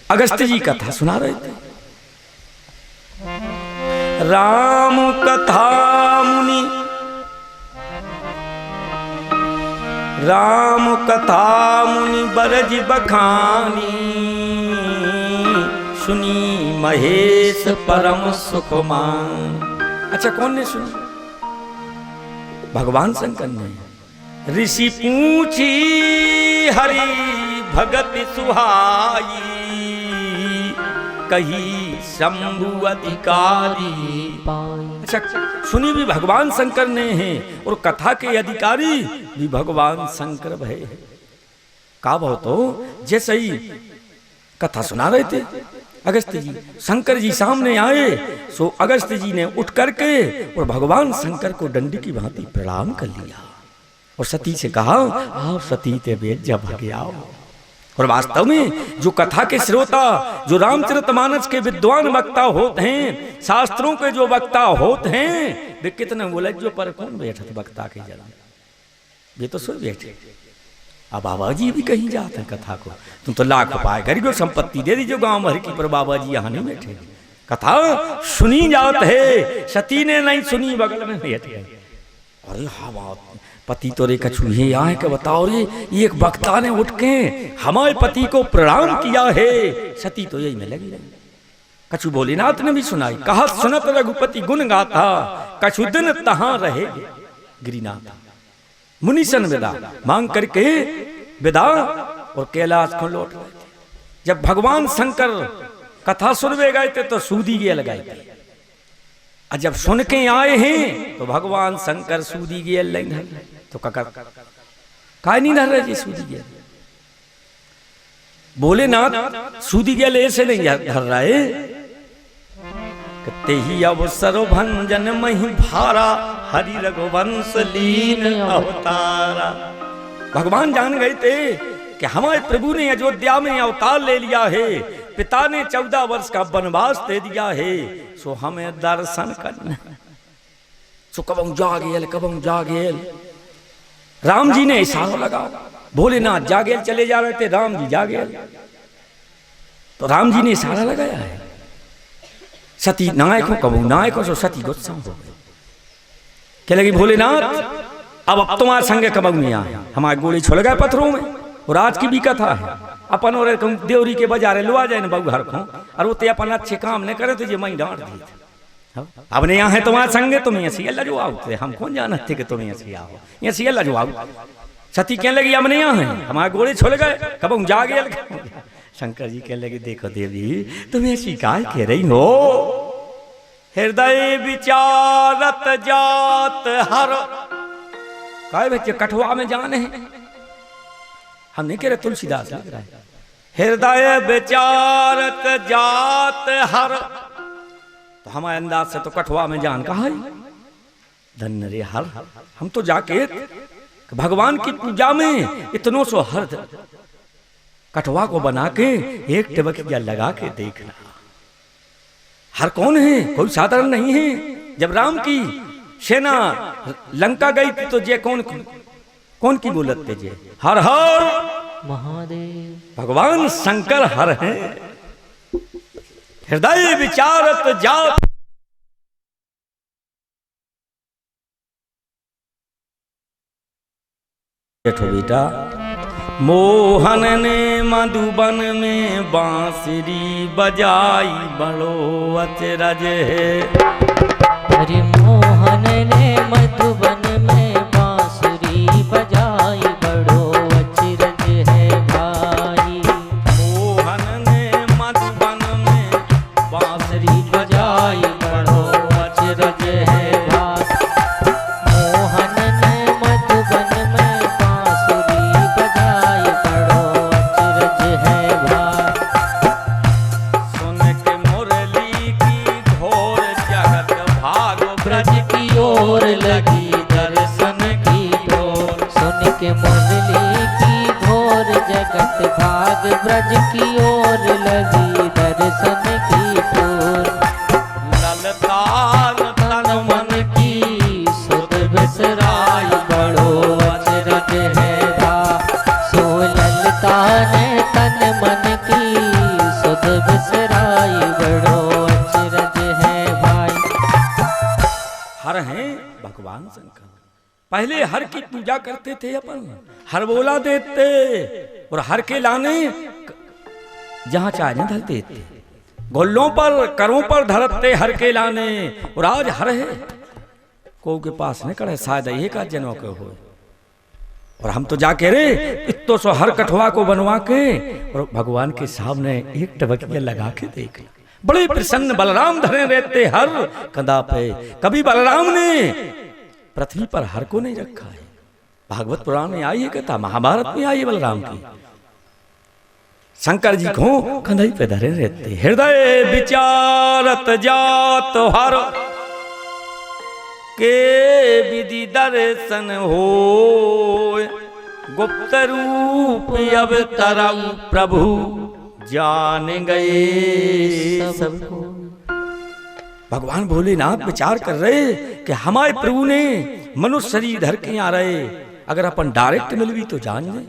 अगस्त जी कथा सुना रहे थे। राम कथा मुनि, राम कथा मुनि बरज बखानी, सुनी महेश परम सुखमान। अच्छा कौन ने सुनी? भगवान शंकर ने। ऋषि पूछी हरि भगत सुहाई, कही शंभु अधिकारी पाई। अच्छा सुनी भी भगवान शंकर ने हैं और कथा के अधिकारी भी भगवान शंकर भय है। का भाव तो जैसे ही कथा सुना रहे थे अगस्त जी, शंकर जी सामने आए, सो अगस्त जी ने उठ करके और भगवान शंकर को दंड की भांति प्रणाम कर लिया और सती से कहा आओ सती ते बेद जब भागे आओ। और वास्तव में जो कथा के श्रोता, जो रामचरितमानस के विद्वान वक्ता होते हैं, शास्त्रों के जो वक्ता होते हैं, वे कितने बोले जो पर कौन बैठा था वक्ता के जरा, वे तो सो बैठे। अब बाबा जी भी कहीं जाते हैं कथा को, तुम तो लाख पाए गरीबों संपत्ति दे दीजिए गांव भर की, पर बाबा जी यहाँ नहीं बैठे। कथा सुनी जात है, सती ने नहीं सुनी बगल में बैठे। अरे हाँ पति तो रे कछु ये आए के बताओ रे, एक वक्ता ने उठ के हमारे पति को प्रणाम किया है। सती तो यही में लगी रही। कछु भोलेनाथ ने भी सुनाई, कहा सुनत रघुपति गुण गाथा, कछु दिन तहां रहे गिरिनाथ। मुनिशन विदा मांग करके विदा और कैलाश को लौट रहे थे। जब भगवान शंकर कथा सुनवे गए थे तो सूदी गे लगाए थे, और जब सुन के आए हैं तो भगवान शंकर सूदी गे नहीं तो काय नहीं धर रहे जी सूदी गे। भोलेनाथ सूदी गे ऐसे नहीं धर रहे, ते ही अवसर भंजन मही भारा, हरि रघुवंश लीन अवतारा। भगवान जान गए थे कि हमारे प्रभु ने अयोध्या में अवतार ले लिया है, पिता ने 14 वर्ष का वनवास दे दिया है, सो हमें दर्शन करना। सो कब जागेल कब जागेल। राम जी ने इशारा लगा, भोलेनाथ जागेल चले जा रहे थे, राम जी जागेल, तो राम जी ने इशारा लगाया है। सती नायक हो कबू नायक हो, सो सती गुस्सा हो गई, क्या लगी भोलेनाथ अब तुम्हारे संगे कबू नहीं आए, हमारे गोली छुड़ गए पत्थरों में। और आज की भी कथा है, अपन और देवरी के बाजारे लो आ जाए बहु घर को, और वो अपन अच्छे काम नहीं करे तो ये मैं डांट दी। अब नहीं यहाँ है तुम्हारे संगे, तुम ऐसी लजो आओ, हम कौन जानते थे कि तुम ऐसी आओ, ऐसी लजो आओ। सती कहने लगी अब नहीं यहाँ है, हमारे गोली छुड़ गए कब जागे। शंकर जी कहने लगे देखो देवी तुम ऐसी काय कह रही हो, हृदय विचारत जात हर। काय बच्चे कठुआ में जाने हैं, हम नहीं कह रहे, तुलसीदास लिख रहा है। हृदय विचारत जात हर, तो हमारे अंदाज से तो कठुआ में जान कहा है। धन्य रे हर, हम तो जाके भगवान की पूजा में इतनों सो हर कठुआ को बना के एक टिबकिया लगा के देखना। हर कौन है, कोई साधारण नहीं है। जब राम की सेना लंका गई थी तो जे कौन की बोलत थे जे हर हर महादेव। भगवान शंकर हर हैं। हृदय विचारत जात बेटा, मोहन ने मधुबन में बांसुरी बजाई बड़ो अचरज है। अरे मोहन ने मधुबन में बांसुरी बजाई बड़ो अचरज है भाई। मोहन ने मधुबन में बांसुरी बजाई बड़ो अचरज है भाई। मोहन ने मधुबन में बांसुरी बजाई बड़ो अचरज है भाई। सुन के मुरली की घोर जगत भागो ब्रज की ओर लगी दर्शन की डोर। सुन के मुरली की घोर जगत भाग ब्रज की ओर लगी दर्शन की डोर। ललतार तन मन की सुध बिसराई बड़ो अचरज है भाई। सो ललता ने तन मन की सुध बिसराई बड़ो अचरज है भाई। हर हैं भगवान शंकर। पहले हर की पूजा करते थे अपन, हर बोला देते और हर के लाने जहां चाहे धरते थे। गोल्लों पर करों पर धरते हर के लाने। और आज हर है को के पास न करे शायद ये का जनों के हो। और हम तो जाके रे इतो सो हर कठवा को बनवा के और भगवान के सामने एक टबकिया लगा के देख। बड़े प्रसन्न बलराम धरे रहते हर कंधा पे। कभी बलराम ने पृथ्वी पर हर को नहीं रखा है। भागवत पुराण में आई है कथा, महाभारत में आई है बलराम की। शंकर जी को कंधई पे धरे रहते। हृदय विचारत जात हर के विधि दर्शन हो। गुप्त रूप अवतरऊ प्रभु जान गए सबको। भगवान भोलेनाथ विचार कर रहे कि हमारे प्रभु ने मनुष्य शरीर धर के आ रहे, अगर अपन डायरेक्ट मिलवी तो जान ले।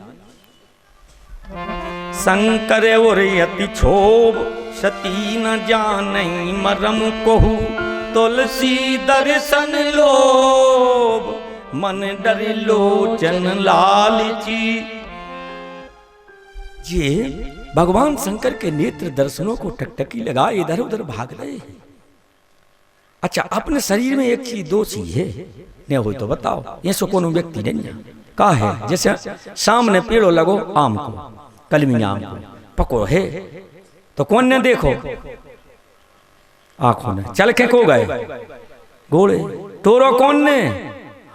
शंकर और यति क्षोभ सती न जानई मरम कोहू। तुलसी दर्शन लोभ मन डर लोचन लालची। ये भगवान शंकर के नेत्र दर्शनों को टकटकी लगा इधर उधर भाग रहे हैं। अच्छा, अपने शरीर में एक चीज दो चीज है नहीं हो तो बताओ। ये सो कोनो व्यक्ति नहीं है का है। जैसे सामने पेड़ो लगो आम को, कलमी आम को पकड़ो है तो कौन ने देखो आंखों ने चल के को गए गोले टोरो कौन ने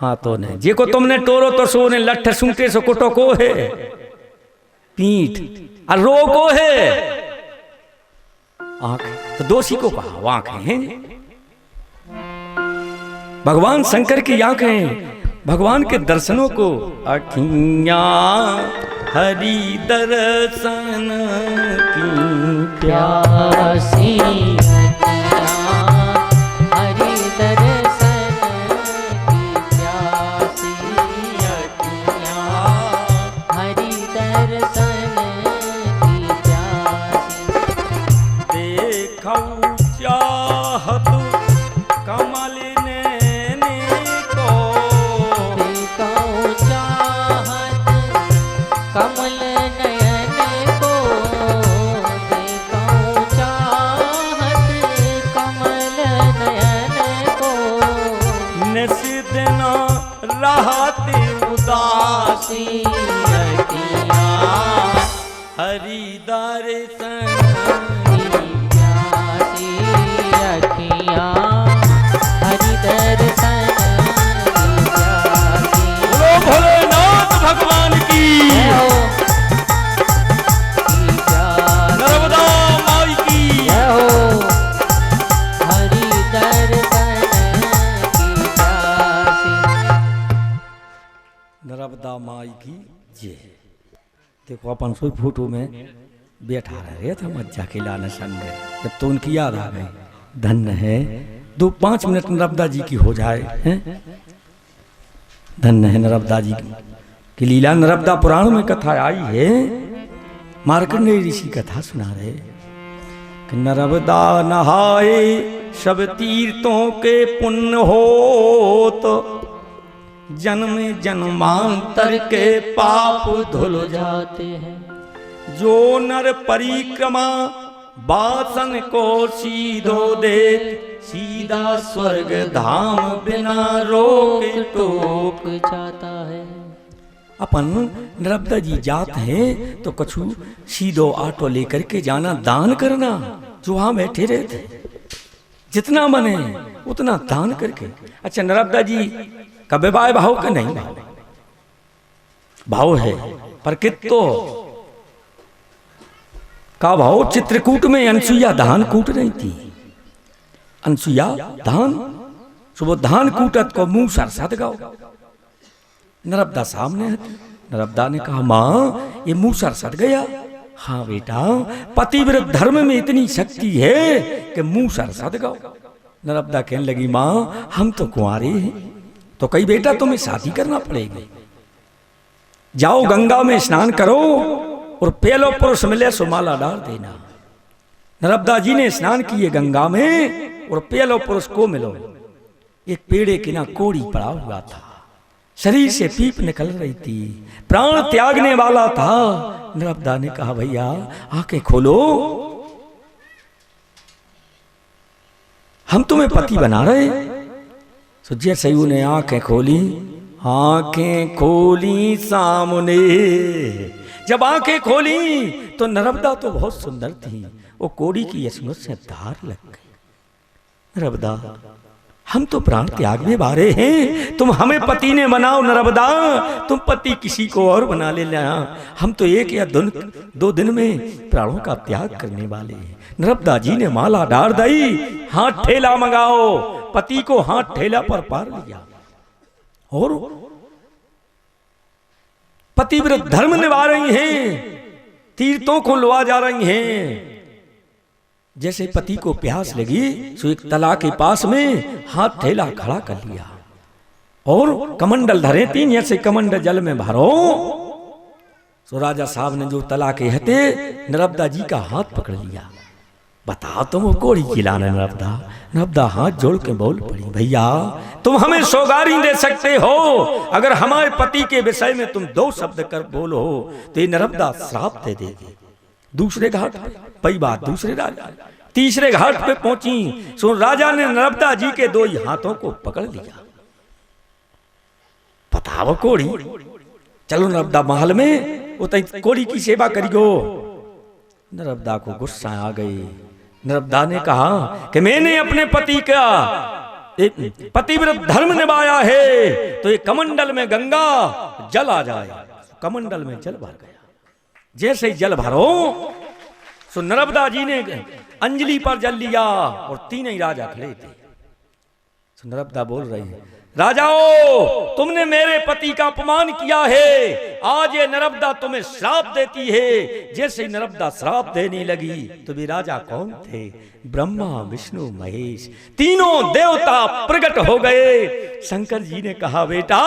हाथों ने। जे को तुमने टोरो तो सो ने लठ सूंटे सो कुटो को है पीठ और रो को है आंख। तो दोषी को कहा आंखें हैं। भगवान शंकर की आंखें भगवान के दर्शनों को अखियां हरि दर्शन की प्यासी हरि दर्शन की प्यासी हरि दर्शन की प्यासी। देखौ चाहत कमल कमल नयन को देखो चाहत कमल नयन को। निशिदिन रहते उदासी हरि दर्शन प्यासी अखियाँ हरि दर्शन भोलेनाथ भगवान की नर्मदा माई की हरि दर्शन की प्यासी। नर्मदा माई की जय। देखो अपन सोई फोटो में बैठा रहे थे मज्जा खिलाने संग, जब तो उनकी याद आ गई। धन्य है 2-5 मिनट नर्मदा जी की हो जाए हैं? धन्य है नर्मदा जी की लीला। नर्मदा पुराण में कथा आई है, मार्कंडेय ऋषि कथा सुना रहे कि नर्मदा नहाए सब तीर्थों के पुण्य हो तो जन्म जन्मांतर के पाप धुल जाते हैं। जो नर परिक्रमा बासन को सीधो दे, सीधा स्वर्ग धाम बिना रोक टोक जाता है। अपन नर्मदा जी जाते हैं तो कछु सीधो ऑटो लेकर के जाना, दान करना। जो वहां बैठे रहे थे, जितना बने उतना दान करके। अच्छा, नर्मदा जी का विवाह भाव का नहीं भाव, भाव है पर कितो का भाव। चित्रकूट में अनसुईया धान कूट रही थी, अनसुईया धान, सुबह धान कूटत को मुंह सर सद गाओ। नर्मदा सामने है, नर्मदा ने कहा माँ ये मुंह सर सद गया। हाँ बेटा, पतिव्रत धर्म में इतनी शक्ति है कि मुंह सर सद गाओ। नर्मदा कहने लगी माँ हम तो कुंवारे हैं। तो कही बेटा तुम्हें शादी करना पड़ेगी, जाओ गंगा में स्नान करो और पहलो पुरुष मिले सो माला डाल देना। नर्मदा जी ने स्नान किए गंगा में और पहलो पुरुष को मिलो। एक पेड़े के ना कोड़ी पड़ा हुआ था, शरीर से पीप निकल रही थी, प्राण त्यागने वाला था। नर्मदा ने कहा भैया आंखें खोलो, हम तुम्हें पति बना रहे। तो जैसे ही उन्हें आंखें खोली, आंखें खोली सामने, जब आंखें खोली तो नर्मदा तो बहुत सुंदर थी, वो कोड़ी की यशमत से धार लग गई। नर्मदा हम तो प्राण त्याग में बारे हैं, तुम हमें पति ने बनाओ। नर्मदा तुम पति किसी को और बना लेना, हम तो एक या दो दिन में प्राणों का त्याग करने वाले हैं। नर्मदा जी ने माला डाल दी, हाथ ठेला मंगाओ, पति को हाथ ठेला पर पार लिया और पतिव्रत धर्म निभा रही हैं, तीर्थों को लुआ जा रही हैं। जैसे पति को प्यास लगी सो एक तालाब के पास में हाथ ठेला खड़ा कर लिया और कमंडल धरे तीन, ऐसे कमंडल जल में भरो। सो राजा साहब ने जो तालाब के हते नर्मदा जी का हाथ पकड़ लिया। बताओ तुम वो कोड़ी खिलाना। नर्मदा हाथ जोड़ के बोल पड़ी भैया तुम हमें सौगारी दे सकते हो, अगर हमारे पति के विषय में तुम दो शब्द कर बोलो तो ये नर्मदा श्राप दे देगी। दूसरे घाट पे पई बात, दूसरे राजा तीसरे घाट पे पहुंची सो राजा ने नर्मदा जी के दो ही हाथों को पकड़ लिया। बताओ कोड़ी, चलो नर्मदा महल में उतई कोड़ी की सेवा करियो। नर्मदा को गुस्सा आ गई। नर्मदा ने कहा कि मैंने अपने पति का पतिव्रत धर्म निभाया है तो ये कमंडल में गंगा जल आ जाए। कमंडल में जल भर गया। जैसे ही जल भरो सो नर्मदा जी ने अंजलि पर जल लिया और तीनों ही राजा खड़े थे। सो नर्मदा बोल रही है राजाओं तुमने मेरे पति का अपमान किया है, आज ये नर्मदा तुम्हें श्राप देती है। जैसे ही नर्मदा श्राप देने लगी तो वे राजा कौन थे? ब्रह्मा विष्णु महेश तीनों देवता प्रकट हो गए। शंकर जी ने कहा बेटा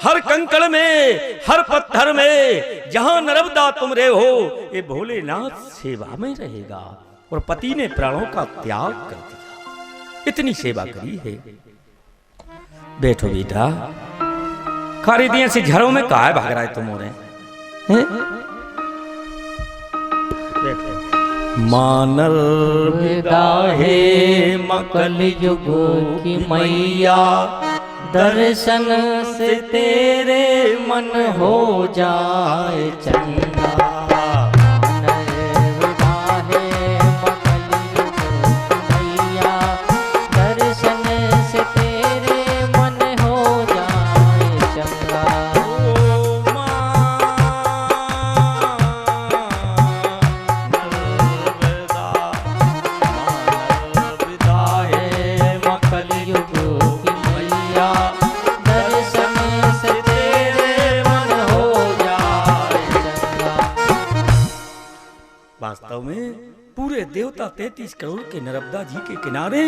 हर कंकड़ में हर पत्थर में जहां नर्मदा तुम रहे हो ये भोलेनाथ सेवा में रहेगा। और पति ने प्राणों का त्याग कर दिया, इतनी सेवा करी है। बैठो बेटा, खरीदियां से झरों में काहे भाग रहा है तुम? मानर विदा है मकल युगो की मैया, दर्शन से तेरे मन हो जाए चंगा। वास्तव में पूरे देवता 33 करोड़ के नर्मदा जी के किनारे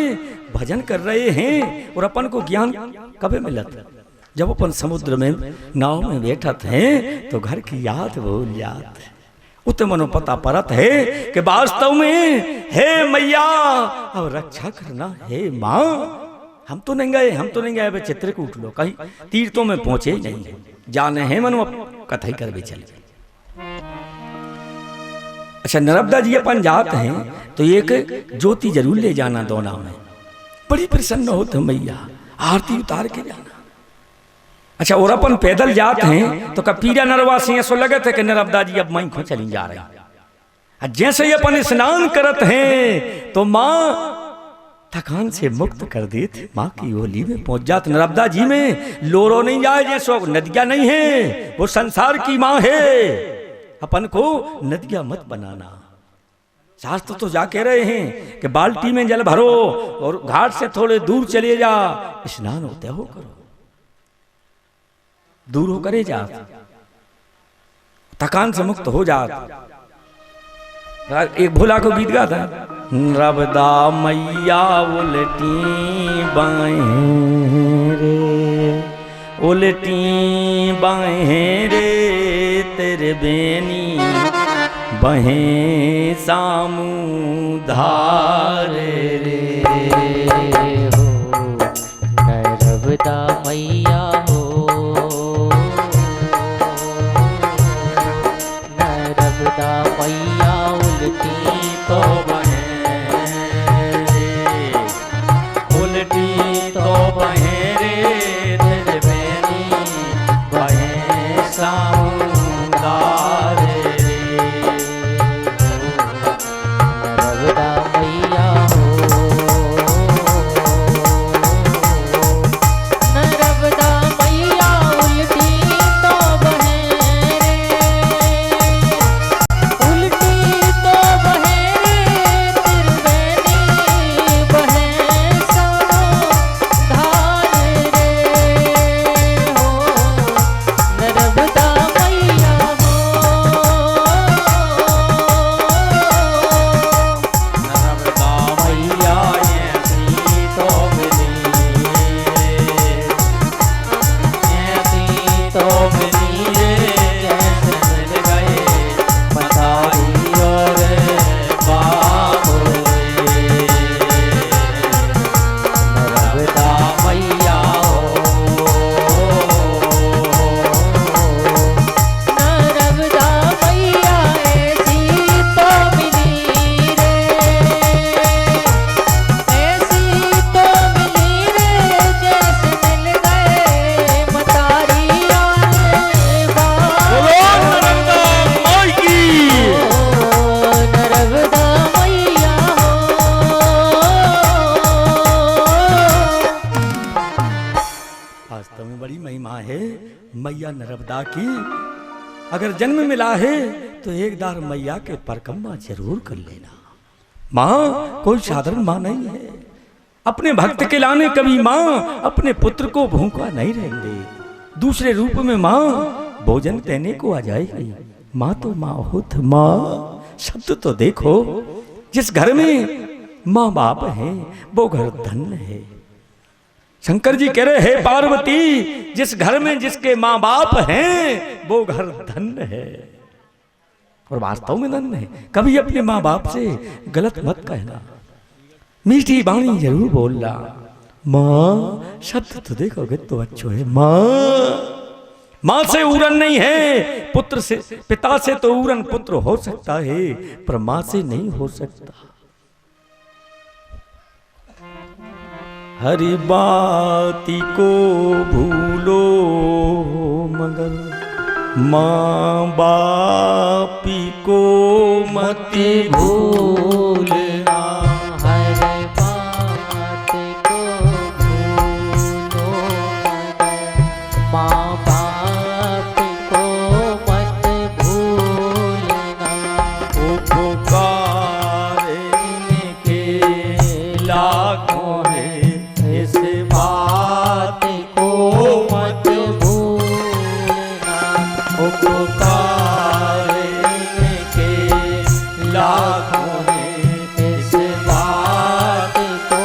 भजन कर रहे हैं और अपन को ज्ञान कभी मिला था? जब अपन समुद्र में नाव में बैठा थे तो घर की याद भूल जात। उत मनो पता परत है कि वास्तव में हे मैया अब रक्षा करना है माँ। हम तो नहीं गए वे चित्रकूट लो कहीं तीर्थों में पहुंचे नहीं, जाने हैं मनो अब कथई कर भी चले। अच्छा नर्मदा जी अपन जात हैं तो एक ज्योति जरूर ले जाना दोना में, बड़ी प्रसन्न होते मैया, आरती उतार के जाना। अच्छा और अपन पैदल जात हैं तो कपीरा नरवा से ऐसा लगे थे कि नर्मदा जी अब मई को चली जा रही। जैसे ही अपन स्नान करत हैं तो माँ थकान से मुक्त कर देते, माँ की होली में पहुंच जाते। नर्मदा जी में लोरो नहीं जाए, जैसो नदियां नहीं है, वो संसार की माँ है। अपन को नदियां मत बनाना। शास्त्र तो जा कह रहे हैं कि बाल्टी में जल भरो और घाट से थोड़े दूर चले जा, स्नान होते हो करो, दूर हो करे जा, थकान से मुक्त हो जा। एक भोला को गीत गाता है, नर्मदा मैया उल्टी बाएं रे, उल्टी बाएं रे, तेरे बेनी बहे सामू धार रे हो नर्मदा मैया हो, नर्मदा मैया उल्टी तो बहे रे, उल्टी तो बहे रे, तेरे बेनी बहे सामू धार रे। नर्मदा मैया हो, नर्मदा मैया उल्टी तो बहे रे, उल्टी तो बहे रे, त्रिवेणी बहे सामो धार रे हो, नर्मदा मैया हो, नर्मदा मैया ऐसी तो मिली रे, ऐसी तो मिली रे, कैसे मिल गए मतारी और बाबू रे। नर्मदा मैया हो, नर्मदा मैया ऐसी तो मिली रे, ऐसी तो मिली रे, जैसे मिल गए मतारी और बाबू। नर्मदा माई की नर्मदा मैया वास्तव में बड़ी महिमा है मैया नर्मदा की। अगर जन्म मिला है तो एक बार मैया के परिक्रमा जरूर कर लेना। माँ कोई साधारण माँ नहीं है, अपने भक्त के लाने कभी माँ अपने पुत्र को भूखा नहीं रहेंगे। दूसरे रूप में माँ भोजन देने को आ जाएगी। माँ तो माँ होत, माँ शब्द तो देखो। जिस घर में माँ बाप है वो घर धन्य है। शंकर जी कह रहे हैं पार्वती, जिस घर में जिसके माँ बाप हैं वो घर धन्य है। और वास्तव में धन्य है। कभी अपने माँ बाप से गलत मत कहना, मीठी बाणी जरूर बोलना। माँ शब्द तो देखोगे तो अच्छो है। माँ से ऊरन नहीं है, पुत्र से, पिता से तो ऊरन पुत्र हो सकता है, पर माँ से नहीं हो सकता। हरि बाती को भूलो मगर माँ बापी को मत भूलना। हर बात को भूलो मगर माँ बाप को मत भूलना। उपकार इनके लाखों है, इस बात को मत भूलना। उपकार इनके लाखों है, इस बात को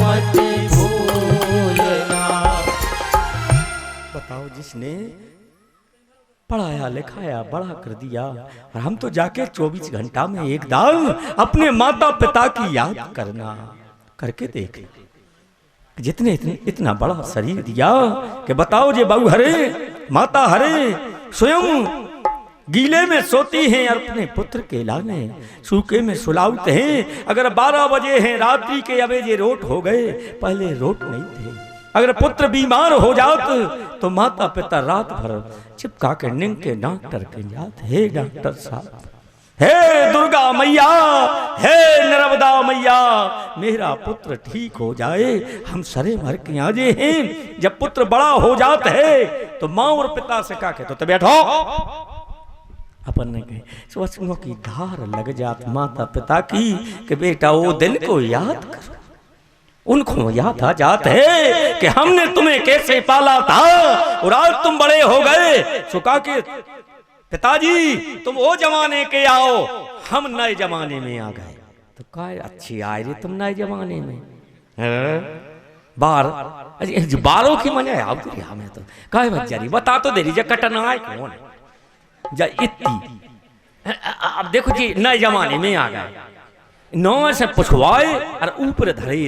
मत भूलना। बताओ, जिसने पढ़ाया लिखाया बड़ा कर दिया, और हम तो जाके 24 घंटा में एक दाल अपने माता पिता की याद करना करके देख। जितने इतना बड़ा शरीर दिया कि बताओ जे बहु हरे माता हरे स्वयं गीले में सोती हैं और अपने पुत्र के लाने, सूखे में सुलाउते हैं। अगर 12 बजे हैं रात्रि के अबेजे रोट हो गए, पहले रोट नहीं थे। अगर पुत्र बीमार हो जात तो माता पिता रात भर चिपका के निंग के डॉक्टर के जात। हे डॉक्टर साहब, हे दुर्गा मैया, हे नर्मदा मैया, मेरा पुत्र ठीक हो जाए, हम सरे मर के आजे हैं। जब पुत्र बड़ा हो जाता है तो माँ और पिता से कहा के तो बैठो, अपन ने कहे सोचों की धार लग जात माता पिता की कि बेटा वो दिन को याद करो। उनको याद आ जात है कि हमने तुम्हें कैसे पाला था और आज तुम बड़े हो गए। सुखा के पिताजी तुम वो जमाने के आओ, हम नए जमाने में आ गए। तो काय अच्छी आए रे तुम नए जमाने में, बारों की मने आओ तेरी हमें तो काय बच्चारी बता तो दे रही कटन आए कौन जा इतनी। अब देखो जी नए जमाने में आ गए, नौ से पुछवाए और ऊपर धरे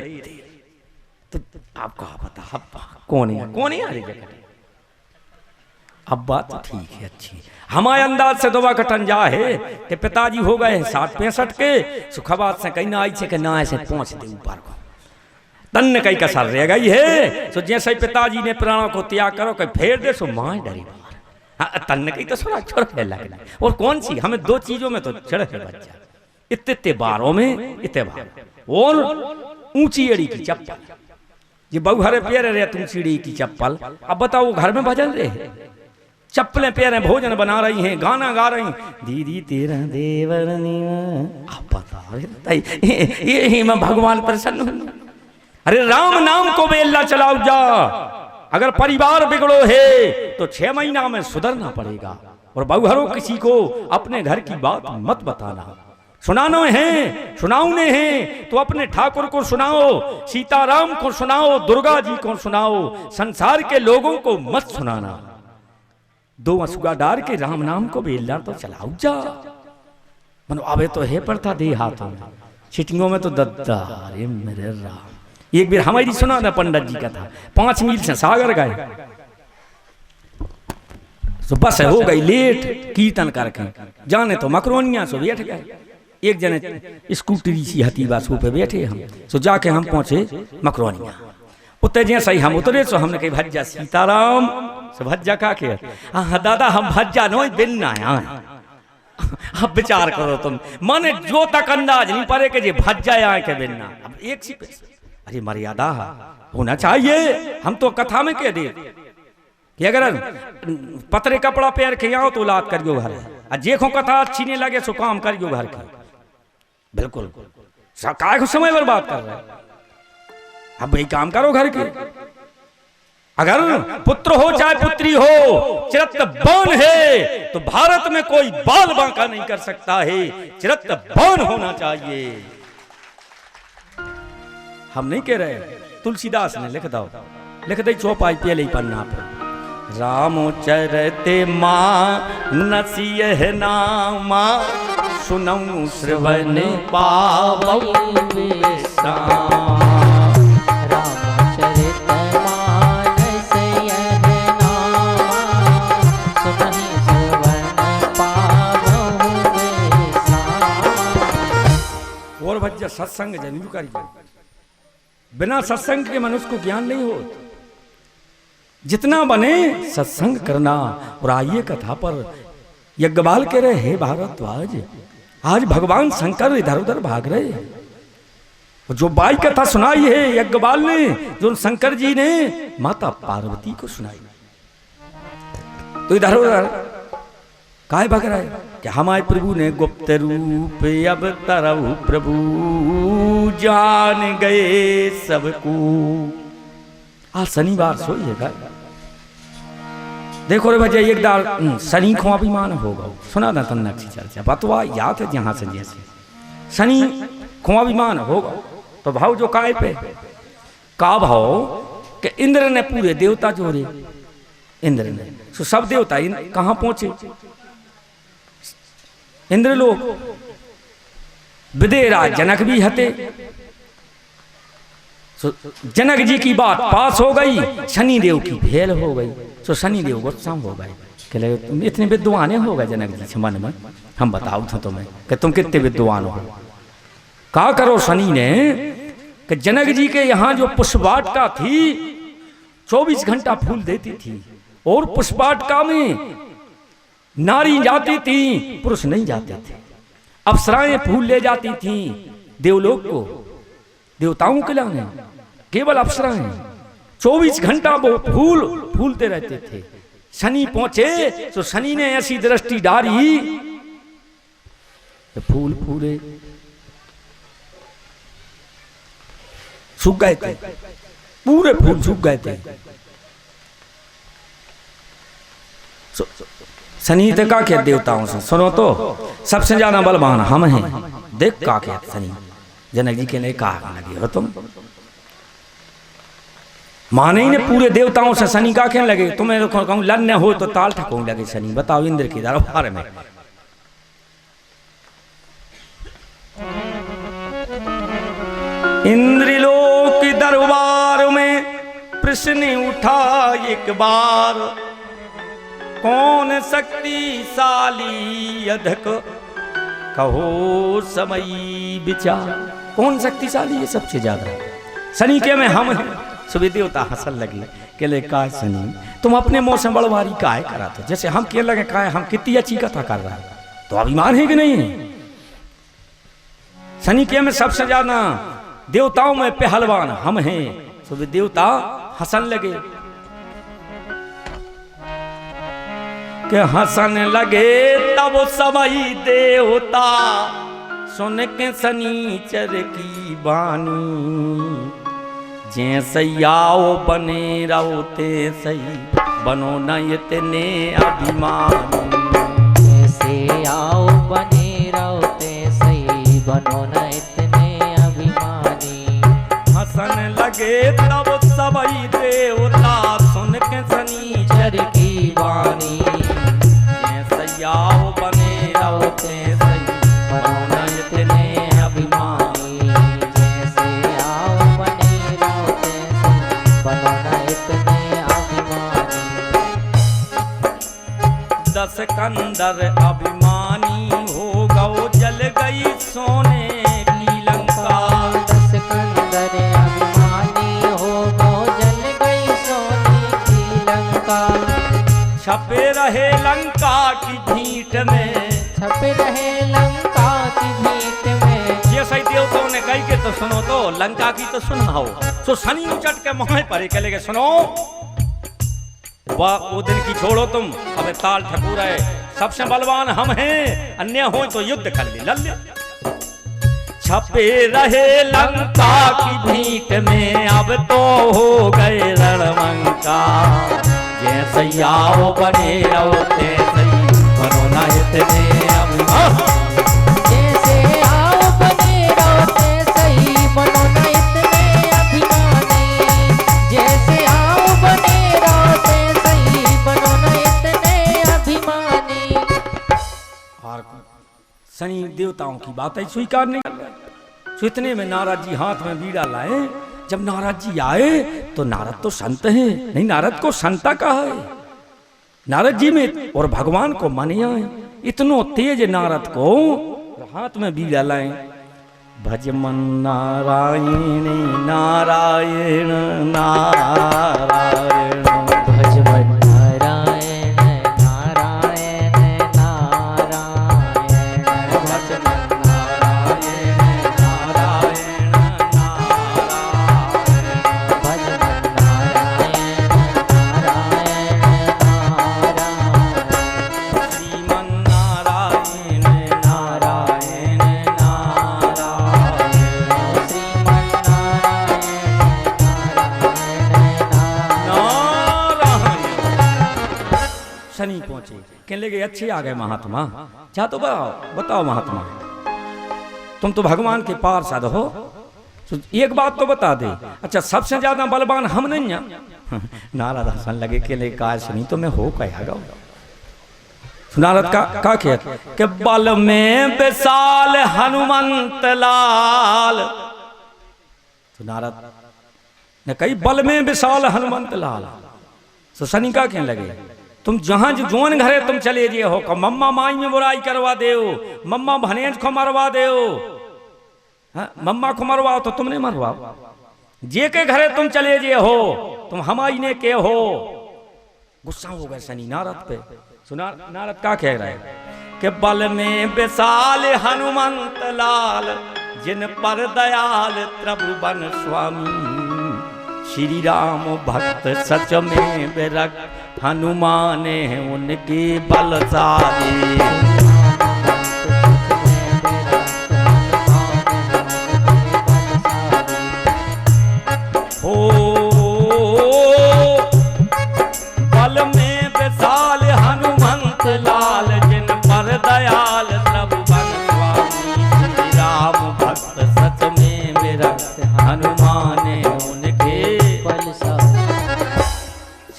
तो आप कहा बता कौन है आ रही जगह। अब बात तो ठीक है अच्छी, हमारे अंदाज से दोबा कटन जा है कि पिताजी हो गए 60-65 के, सुखबात से कहीं ना आई से ना ऐसे पहुंच दे ऊपर को तन कहीं कसर रह गई है। तो जैसे ही पिताजी ने प्राणों को त्याग करो कि फेर दे सो मां डरी मार तन कहीं तो थोड़ा छोड़ लगे। और कौन सी हमें दो चीजों में तो चढ़े बच्चा, इतने बारों में इतने बार और ऊंची एड़ी की चप्पल, ये बहुहरे पैर रहे तुम सीढ़ी की चप्पल। अब बताओ घर में भजन रहे, चप्पलें पैर भोजन बना रही हैं, गाना गा रही दीदी तेरा देवर आप बता ये मैं भगवान प्रसन्न हूं। अरे राम नाम को बेल्ला चलाओ जा। अगर परिवार बिगड़ो है तो 6 महीना में सुधरना पड़ेगा। और बहुहरों किसी को अपने घर की बात मत बताना, सुनाना है सुनाउने हैं तो अपने ठाकुर को सुनाओ, सीताराम को सुनाओ, दुर्गा जी को सुनाओ, संसार के लोगों को मत सुनाना। 2 असुगा डार के राम नाम को बेलना तो चलाओ जा। मनो अबे तो है पड़ता दे हाथों में, छिटियों में तो दद्दा। अरे मेरे राम, एक बार हमारी सुना ना पंडित जी का था, 5 मील से सागर गए तो बस हो गई लेट, कीर्तन करके जाने तो मकरोनिया सो बैठ गए। एक जने स्कूटरी सी हतीबा सो पे बैठे हम, सो जाके हम पहुंचे मकरोनिया। उतरे जैसे ही हम उतरे सो हमने कही भज्जा सीताराम से भज्जा का के हाँ दादा हम भज्जा नो बिन ना अब विचार करो तुम, माने जो तक अंदाज नहीं पड़े कि भज्जा आए के बिन ना। अब एक सी अरे मर्यादा होना चाहिए। हम तो कथा में कह दे कि अगर पतरे कपड़ा पैर के आओ तो लात करियो घर, जेखो कथा अच्छी नहीं लगे सो काम करियो घर के। बिल्कुल काय को समय बर्बाद कर रहे हैं। अब वही काम करो घर के। अगर पुत्र हो चाहे पुत्री हो, चिरतबान है तो भारत में कोई बाल बांका नहीं कर सकता है, चिरतबान होना चाहिए। हम नहीं कह रहे, तुलसीदास ने लिख दे चौपाई पहले ही पन्ना पर, रामो चरते मां नसियह नामा, सुनऊ श्रवण पावौ विश्राम। और भज्जा सत्संग जरूर करिए, बिना सत्संग के मनुष्य को ज्ञान नहीं हो। जितना बने सत्संग करना। और आइए कथा पर, यज्ञवाल कह रहे हे भारद्वाज, आज भगवान शंकर इधर उधर भाग रहे हैं। जो बाई कथा सुनाई है यज्ञवाल ने, जो शंकर जी ने माता पार्वती को सुनाई, तो इधर उधर काय भाग रहे कि हमारे प्रभु ने गुप्त रूप अब तरहु प्रभु जान गए सबको। आज शनिवार सोइएगा, देखो रे भैया एक दाल शनि को अभिमान होगा, सुना ना तन्ना की चर्चा बतवा याद है जहां से जैसे शनि को अभिमान होगा। तो भाव जो काय पे का भाव कि इंद्र ने पूरे देवता जोड़े, इंद्र ने तो सब देवता कहां पहुंचे, इंद्र लोग विदेरा जनक भी हते। जनक जी की बात पास हो गई, शनिदेव की भेल हो गई। तो शनिदेव गुस्सा हो गए कह लगे तुम इतने विद्वान हो गए जनक जी से मन में, हम बताओ था तुम्हें कि तुम कितने विद्वान हो। कहा करो शनि ने कि जनक जी के यहाँ जो पुष्पवाटिका थी 24 घंटा फूल देती थी, और पुष्पवाटिका में नारी जाती थी, पुरुष नहीं जाते थे। अप्सराएं फूल ले जाती थी देवलोक को, देवताओं के लाने, केवल अप्सराएं 24 घंटा वो फूल फूलते रहते थे। शनि पहुंचे तो शनि ने ऐसी दृष्टि डाली तो फूल पूरे सूख गए थे, पूरे फूल सूख गए थे। शनि तो का कहते देवताओं से, सुनो तो सबसे ज्यादा बलवान हम हैं। देख का कहते शनि, जनक जी के लिए कहा लगे हो तुम, माने ही ने पूरे देवताओं से शनि का कहने लगे, तुम्हें कहूं लन्य हो तो ताल ठकों लगे शनि। बताओ इंद्र के दरबार में इंद्रलोक दरबार में प्रश्न उठा एक बार, कौन शक्तिशाली अधिक कहो समय विचार। कौन शक्तिशाली है सबसे ज्यादा? शनि के में हम हैं। सुबह देवता हंसल लगे, के ले का शनि तुम अपने मुंह से बड़वारी काहे करा थे, जैसे हम कह लगे काहे हम कितनी अच्छी कथा कर रहा है, तो अभिमान है कि नहीं? शनि के में सबसे ज्यादा देवताओं में पहलवान हम हैं। सुबह देवता हंसन लगे के हंसन लगे, तब सबई देवता सुन के शनिचर की बानी। जैसे आओ बने रहो ते सही, बनो न इतने अभिमानी। जैसे आओ बने रहो ते सही, बनो न इतने अभिमानी। हंसन लगे तब सबई देवता सुन के शनिचर की वाणी। जैसे आओ बने रहो ते सही, बनो न इतने अभिमानी। जैसे आओ बने रहो ते सही, बनो न इतने अभिमानी। 10 कंदर अभिमानी हो गओ, जल गई सोने की लंका। 10 कंदर अभिमानी हो गओ, जल गई सोने की लंका। छपे रहे लंका की भीट में, छपे रहे लंका की भीट में। ये सही देवताओं ने कही के तो सुनो तो, लंका की तो सुनाओ। तो शनि उचट के मुँह पर के लेके सुनो, वो दिन की छोड़ो तुम, अब ताल ठकूर है। सबसे बलवान हम हैं, अन्य हो तो युद्ध कर ले लल्ले। छपे रहे लंका की भीट में, अब तो हो गए रणमंका। जैसे आओ बने रहो ते सही, बनो ना इतने अभिमानी। जैसे आओ बने रहो ते सही, बनो न इतने अभिमानी। जैसे आओ बने रहो ते सही, बनो न इतने अभिमानी। और शनि देवताओं की बात है स्वीकार नहीं कर रहे। तो इतने में नारद जी हाथ में बीड़ा लाए। जब नारद जी आए तो नारद तो संत हैं, नहीं नारद को संता कहा है। नारद जी में और भगवान को माने आए, इतनो तेज नारद को हाथ में बीड़ा लाए। भज मन नारायण नारायण नारायण, भज मन नारायण नारायण नारायण। भज मन नारायण नारायण नारायण। भज मन नारायण नारायण नारायण। श्रीमन नारायण नारायण नारायण। श्रीमन शनि पहुंचे, कहने लगे अच्छे आ गए महात्मा। क्या तो बताओ महात्मा, तुम तो भगवान के पार्षद हो, तो एक बात तो बता दे। अच्छा सबसे ज्यादा बलवान हम नहीं हैं। नारद हंसन लगे, के लिए कहा शनि तो मैं हो कहा गो। नारद का कहते कि बल में विशाल हनुमंत लाल। तो नारद ने कही बल में विशाल हनुमंत लाल। तो शनि का कहने लगे तुम जहां जोन घरे तुम चले जे हो को मम्मा माई में बुराई करवा दे मम्मा भनेज को मरवा दे मम्मा को मरवाओ तो तुमने मरवाओ जे के घरे तुम चले जे हो तुम हमाई ने के हो। गुस्सा हो गए शनि नारद पे। सुना नारद क्या कह रहा है कि बल में विशाल हनुमंत लाल जिन पर दयाल त्रिभुवन स्वामी श्री राम भक्त सच में विरक्त हनुमान है उनके बलशाली। ओ बल में विशाल हनुमंत लाल जिन पर दयाल त्रिभुवन स्वामी श्री राम भक्त सच में विरक्त हनुमान है उनके बलशाली।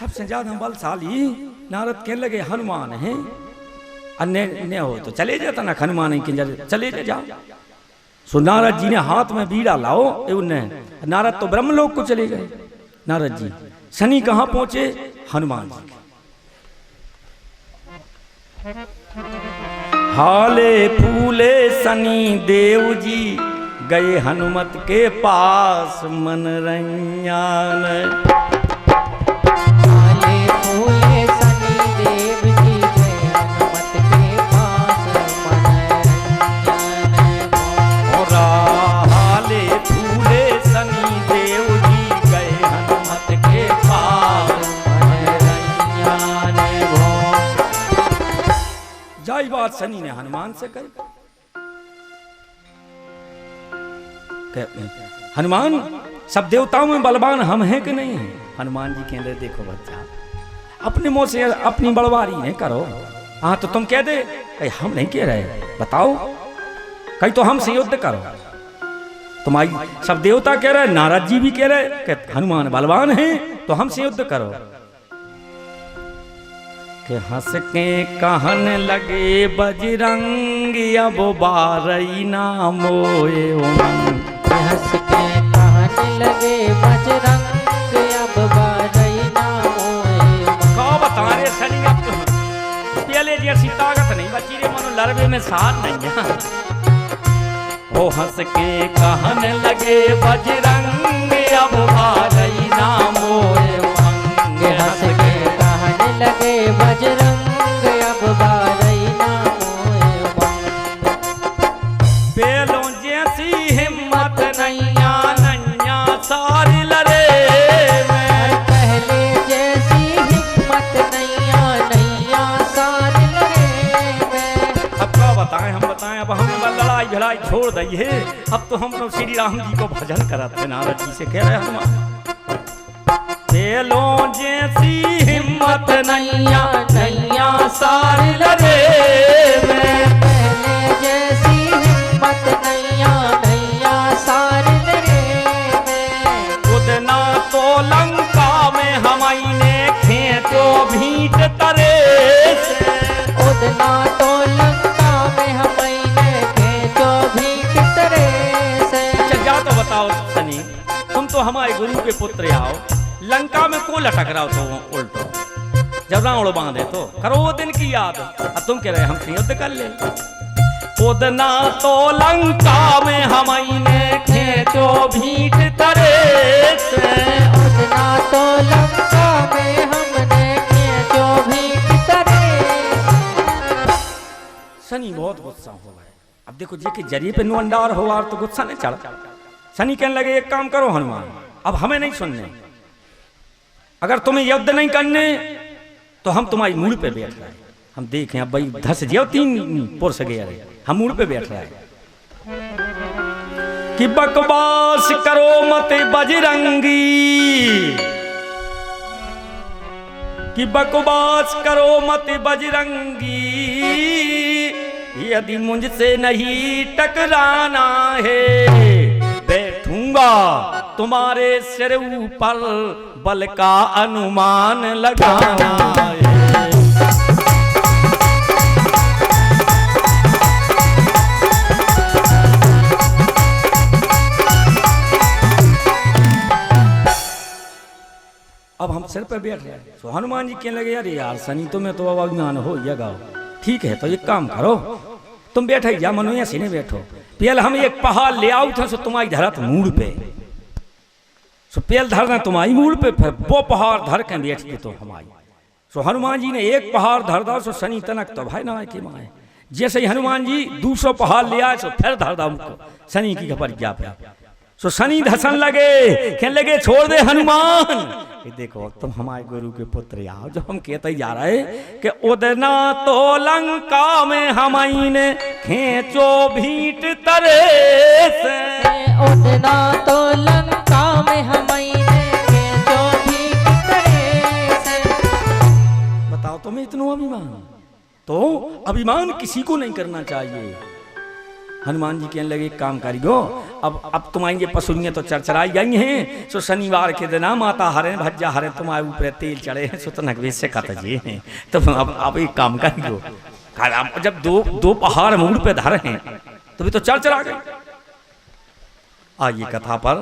सबसे ज्यादा बलशाली नारद कहने लगे हनुमान है। अन्य हो तो चले जाता ना हनुमान के चले जाओ। सो नारद जी ने हाथ में बीड़ा लाओ उन्हें नारद तो ब्रह्मलोक को चले गए। नारद जी शनि कहां पहुंचे हनुमान जी हाले फूले शनि देव जी गए हनुमत के पास मन रंजान। हाले फूले शनि देव जी गए हनुमत के पास मन रंजान। और हाले फूले शनि देव जी गए हनुमत के पास मन रंजान। जाई बात शनि ने हनुमान से कही हनुमान सब देवताओं में बलवान हम हैं कि नहीं हैं। हनुमान जी कह रहे देखो बच्चा अपने मुंह से अपनी बड़वारी नहीं करो। हाँ तो तुम कह दे कहीं हम नहीं कह रहे बताओ कहीं तो हमसे युद्ध करो। तुम्हारी सब देवता कह रहे नारद जी भी कह रहे कि हनुमान बलवान हैं तो हमसे युद्ध करो। के हंस के कहने लगे बजरंगी अब बारई ना मोए उमंग। हंस के कहने लगे बजरंग अब बारई ना मोए। का बता रहे शनि अब पहले जैसी ताकत नहीं बची रे मानो लड़वे में साथ नहीं है। वो हंस के कहने लगे बजरंग अब बारई ना मोए उमंग। हंस के कहने लगे बजरंग अब बारई ना मोए उमंग। पेलों जैसी हिम्मत नैया नैया सारी लड़े में। पहले जैसी हिम्मत नैया नैया सारी लड़े में। अब क्या बताएं हम बताएं अब हमने लड़ाई झड़ाई छोड़ दी है। अब तो हम लोग श्री राम जी को भजन कराते नारद जी से कह रहे हनुमान पेलों जैसी हिम्मत नैया नैया सारी लड़े में। पहले जैसी हिम्मत नैया नैया सारी लड़े में। उदना तो लंका में हमने खेतो भीट तरे से। उदना तो लंका में हमने खेतो भीट तरे से। अच्छा जा तो बताओ शनि तुम तो हमारे गुरु के पुत्र आओ लंका में को लटक रहा हो तो उल्टो जब रावण बांधे तो करो वो दिन की याद। अब तुम कह रहे हम युद्ध कर ले। उदना तो लंका में हमने खेचो भीट तरे से। उदना तो लंका में हमने खेतो भीट तरे से। शनि बहुत गुस्सा हो गए। अब देखो जी के जरिए पे नुअंडार हो और तो गुस्सा नहीं चढ़ा। शनि कहने लगे एक काम करो हनुमान अब हमें नहीं सुनने। अगर तुम्हें युद्ध नहीं करने तो हम तुम्हारी मूड़ पे बैठ रहे। हम देखें अब भाई धस जियो 3 पुरुष गए हम मूड़ पे बैठ रहे कि बकवास करो मत बजरंगी। कि बकवास करो मत बजरंगी यदि मुझसे नहीं टकराना है बैठूंगा तुम्हारे सिर ऊपर बल का अनुमान लगाना है। अब हम सिर पे बैठ गए। तो हनुमान जी कहने लगे, अरे यार शनि तुम्हें तो अब अज्ञान हो जाएगा। ठीक है तो एक काम करो, तुम बैठे जा मनो ऐसे नहीं बैठो, पहले हम एक पहाड़ ले आओ था सो तुम्हारी धरत मूड पे, सो पहले धरना तुम्हारी मूड पे, फिर वो पहाड़ धर के बैठ के तो हमारी। सो हनुमान जी ने एक पहाड़ धर दा, सो शनि तनक तो भाई ना के माए। जैसे ही हनुमान जी 200 पहाड़ ले आए, सो फिर धर दा उनको शनि की खबर जा पे। सो शनि धसन लगे, कहने लगे छोड़ दे हनुमान, ये देखो तुम हमारे गुरु के पुत्र आओ। जो हम कहते ही जा रहे कि उदना तो लंका में हमने खेचो भीट तरे से, उदना तो लंका में हमने खेचो भीट तरे से। बताओ तुम्हें इतना अभिमान, तो अभिमान किसी को नहीं करना चाहिए। हनुमान जी कहने लगे, एक काम करियो, अब तुम्हारी ये पसुनियाँ तो चरचराई गई हैं, सो शनिवार के दिन माता हरे भज्जा हरे तुम्हारे ऊपर तेल चढ़े हैं, सो तनक वेश से कत जी हैं। तो अब एक काम करियो, जब दो पहाड़ मुंह पे धरे हैं तो भी तो चरचरा गए। आइए कथा पर।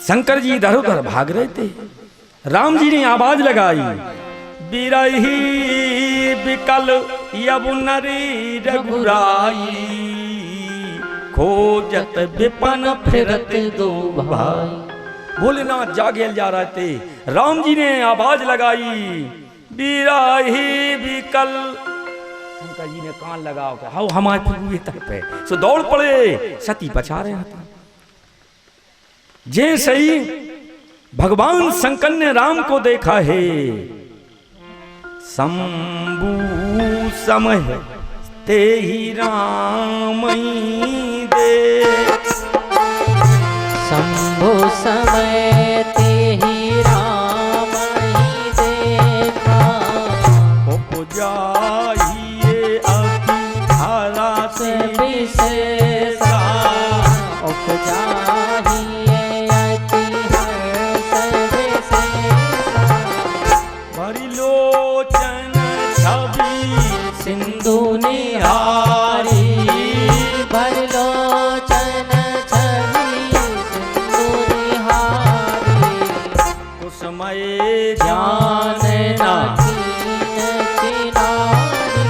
शंकर जी इधर उधर भाग रहे थे, राम जी ने आवाज लगाई, बिरही बिकल यमुनरी रघुराई, खोजत विपन फिरत दो भाई। भोलेनाथ जागे जा रहे थे, राम जी ने आवाज लगाई, बिरही बिकल। शंकर जी ने कान लगाओ के हाउ हमारे प्रभु तक पे, सो दौड़ पड़े, सती बचा रहे हैं। जैसे ही भगवान शंकर ने राम को देखा है, शंभु समय ते ही राम दे, शंभु समय ते ही राम ही देखा, उपजाइए अति हरा से विशेषा, उपजाहिए अति हर्ष विशेषा, परिलोचन छवि सिंधु निहारी, बरलोचन छवि सिंधु निहारी, कुसमय ज्ञान नाहीन चिनारी।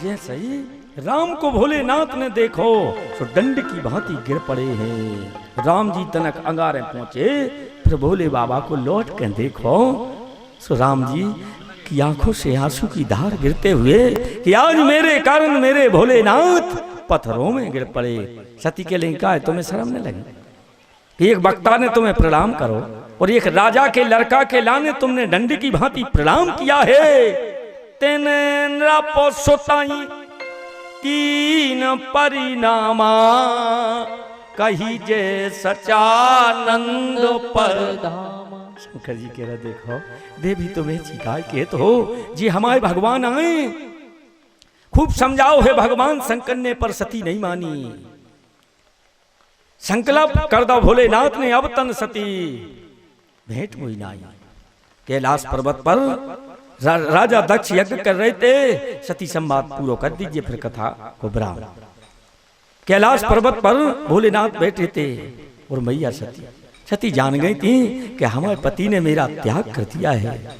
जैसे ही राम को भोलेनाथ ने देखो, तो दंड की भांति गिर पड़े हैं। राम जी तनक अंगारे पहुंचे, फिर भोले बाबा को लौट कर देखो, सो राम जी की आंखों से आंसू की धार गिरते हुए कि आज मेरे कारण मेरे भोलेनाथ पत्थरों में गिर पड़े। सती के लिए कहा, तुम्हें शर्म नहीं लगी कि एक वक्ता ने तुम्हें प्रणाम करो और एक राजा के लड़का के लाने तुमने दंड की भांति प्रणाम किया है। तेने नृप सोताई तीन परिणामा, कही जे सचानंद पर धामा। शंकर जी कह रहे, देखो देवी तुम्हें शिकायत के तो जी हमारे भगवान आए, खूब समझाओ है भगवान शंकर ने, पर सती नहीं मानी। संकल्प कर दो भोलेनाथ ने, अब तन सती भेंट मुई नाई। कैलाश पर्वत पर राजा दक्ष यज्ञ कर रहे थे, सती संवाद पूरा कर दीजिए फिर कथा को विराम। कैलाश पर्वत पर भोलेनाथ बैठे थे और मैया सती जान गई थी कि हमारे पति ने मेरा त्याग कर दिया है,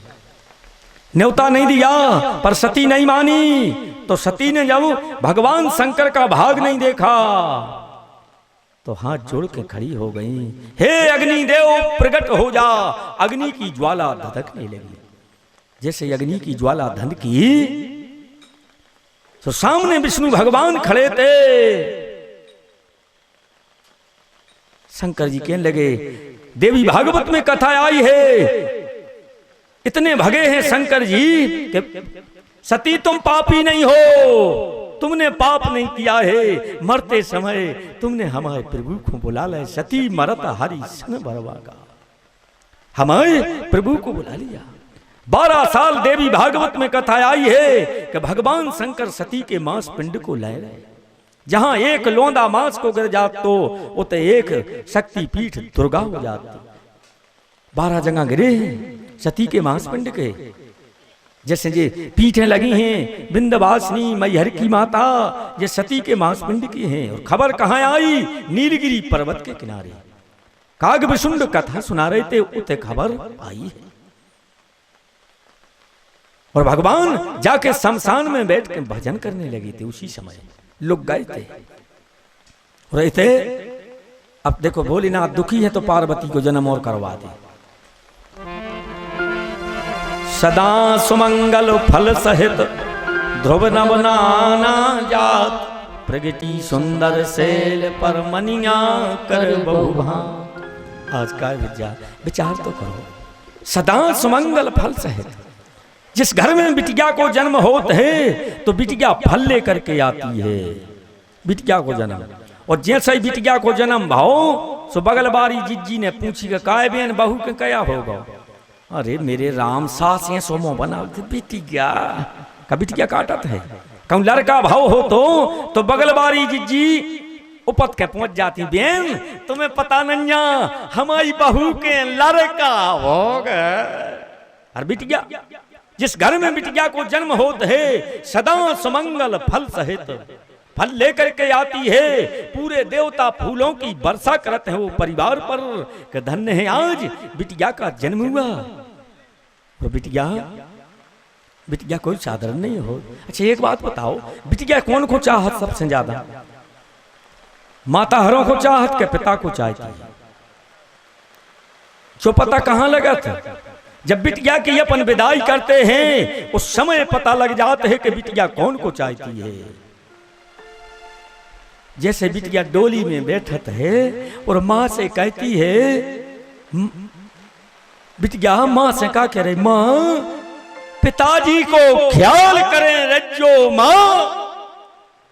न्योता नहीं दिया, पर सती नहीं मानी। तो सती ने जब भगवान शंकर का भाग नहीं देखा तो हाथ जोड़ के खड़ी हो गई, हे अग्निदेव प्रकट हो जा। अग्नि की ज्वाला धधकने लगी। जैसे अग्नि की ज्वाला धधकी तो सामने विष्णु भगवान खड़े थे। शंकर जी कहने लगे, देवी भागवत में कथा आई है, इतने भगे हैं शंकर जी कि सती तुम पापी नहीं हो, तुमने पाप नहीं किया है। मरते समय तुमने हमारे प्रभु को बुला लिया, सती मरत हरि सन बरवागा, हमारे प्रभु को बुला लिया। 12 साल देवी भागवत में कथा आई है कि भगवान शंकर सती के मांस पिंड को लाए रहे। जहां एक लोंदा मांस को गिर जात तो उते एक शक्ति पीठ दुर्गा हो जाती। 12 जगह गिरे सती के मांस पिंड के। जैसे जे पीठें लगी हैं विंध्यवासिनी मैहर की माता, ये सती के मांस पिंड की हैं। और खबर कहाँ आई? नीलगिरी पर्वत के किनारे। काग विशुंड कथा सुना रहे थे, उते खबर आई है। और भगवान जाके शमशान में बैठ के भजन करने लगे थे। उसी समय लोग गए थे रहे थे। अब देखो भोलेनाथ दुखी है तो पार्वती को जन्म और करवा दे। सदा सुमंगल फल सहित ध्रुव नव नाना जात, प्रगति सुंदर सेल पर मनिया कर बहुभा। आज का विचार तो करो। सदा सुमंगल फल सहित, जिस घर में बिटिया को जन्म होता है तो बिटिया फल लेकर के आती है। बिटिया को जन्म, और जैसे ही बिटिया को जन्म भाओ सो बगल बारी जिज्जी ने पूछी कि काय बेन बहू के कया होगा। अरे मेरे राम सास ये सोमो बना बिटिया का, बिटिया काटत है। कहूँ लड़का भाव हो तो बगल बारी जिज्जी उपत के पहुंच जाती। बेन तुम्हें पता नहीं हमारी बहू के लड़का होगा। और बिटिया, जिस घर में बिटिया को जन्म होता है सदा सुमंगल फल सहित, फल लेकर के आती है। पूरे देवता फूलों की वर्षा करते हैं वो परिवार पर कि धन्य है आज बिटिया का जन्म हुआ। तो बिटिया कोई साधारण नहीं हो। अच्छा एक बात बताओ, बिटिया कौन को चाहत सबसे ज्यादा? माता हरों को चाहत के पिता को चाहती है? जो पता कहां लगा था? जब बिटिया की अपन विदाई करते हैं उस समय पता लग जाता है कि बिटिया कौन को चाहती है। जैसे बिटिया डोली में बैठत है और माँ से कहती है, बिटिया माँ से क्या कह रही, माँ पिताजी को ख्याल करें रज्जो माँ,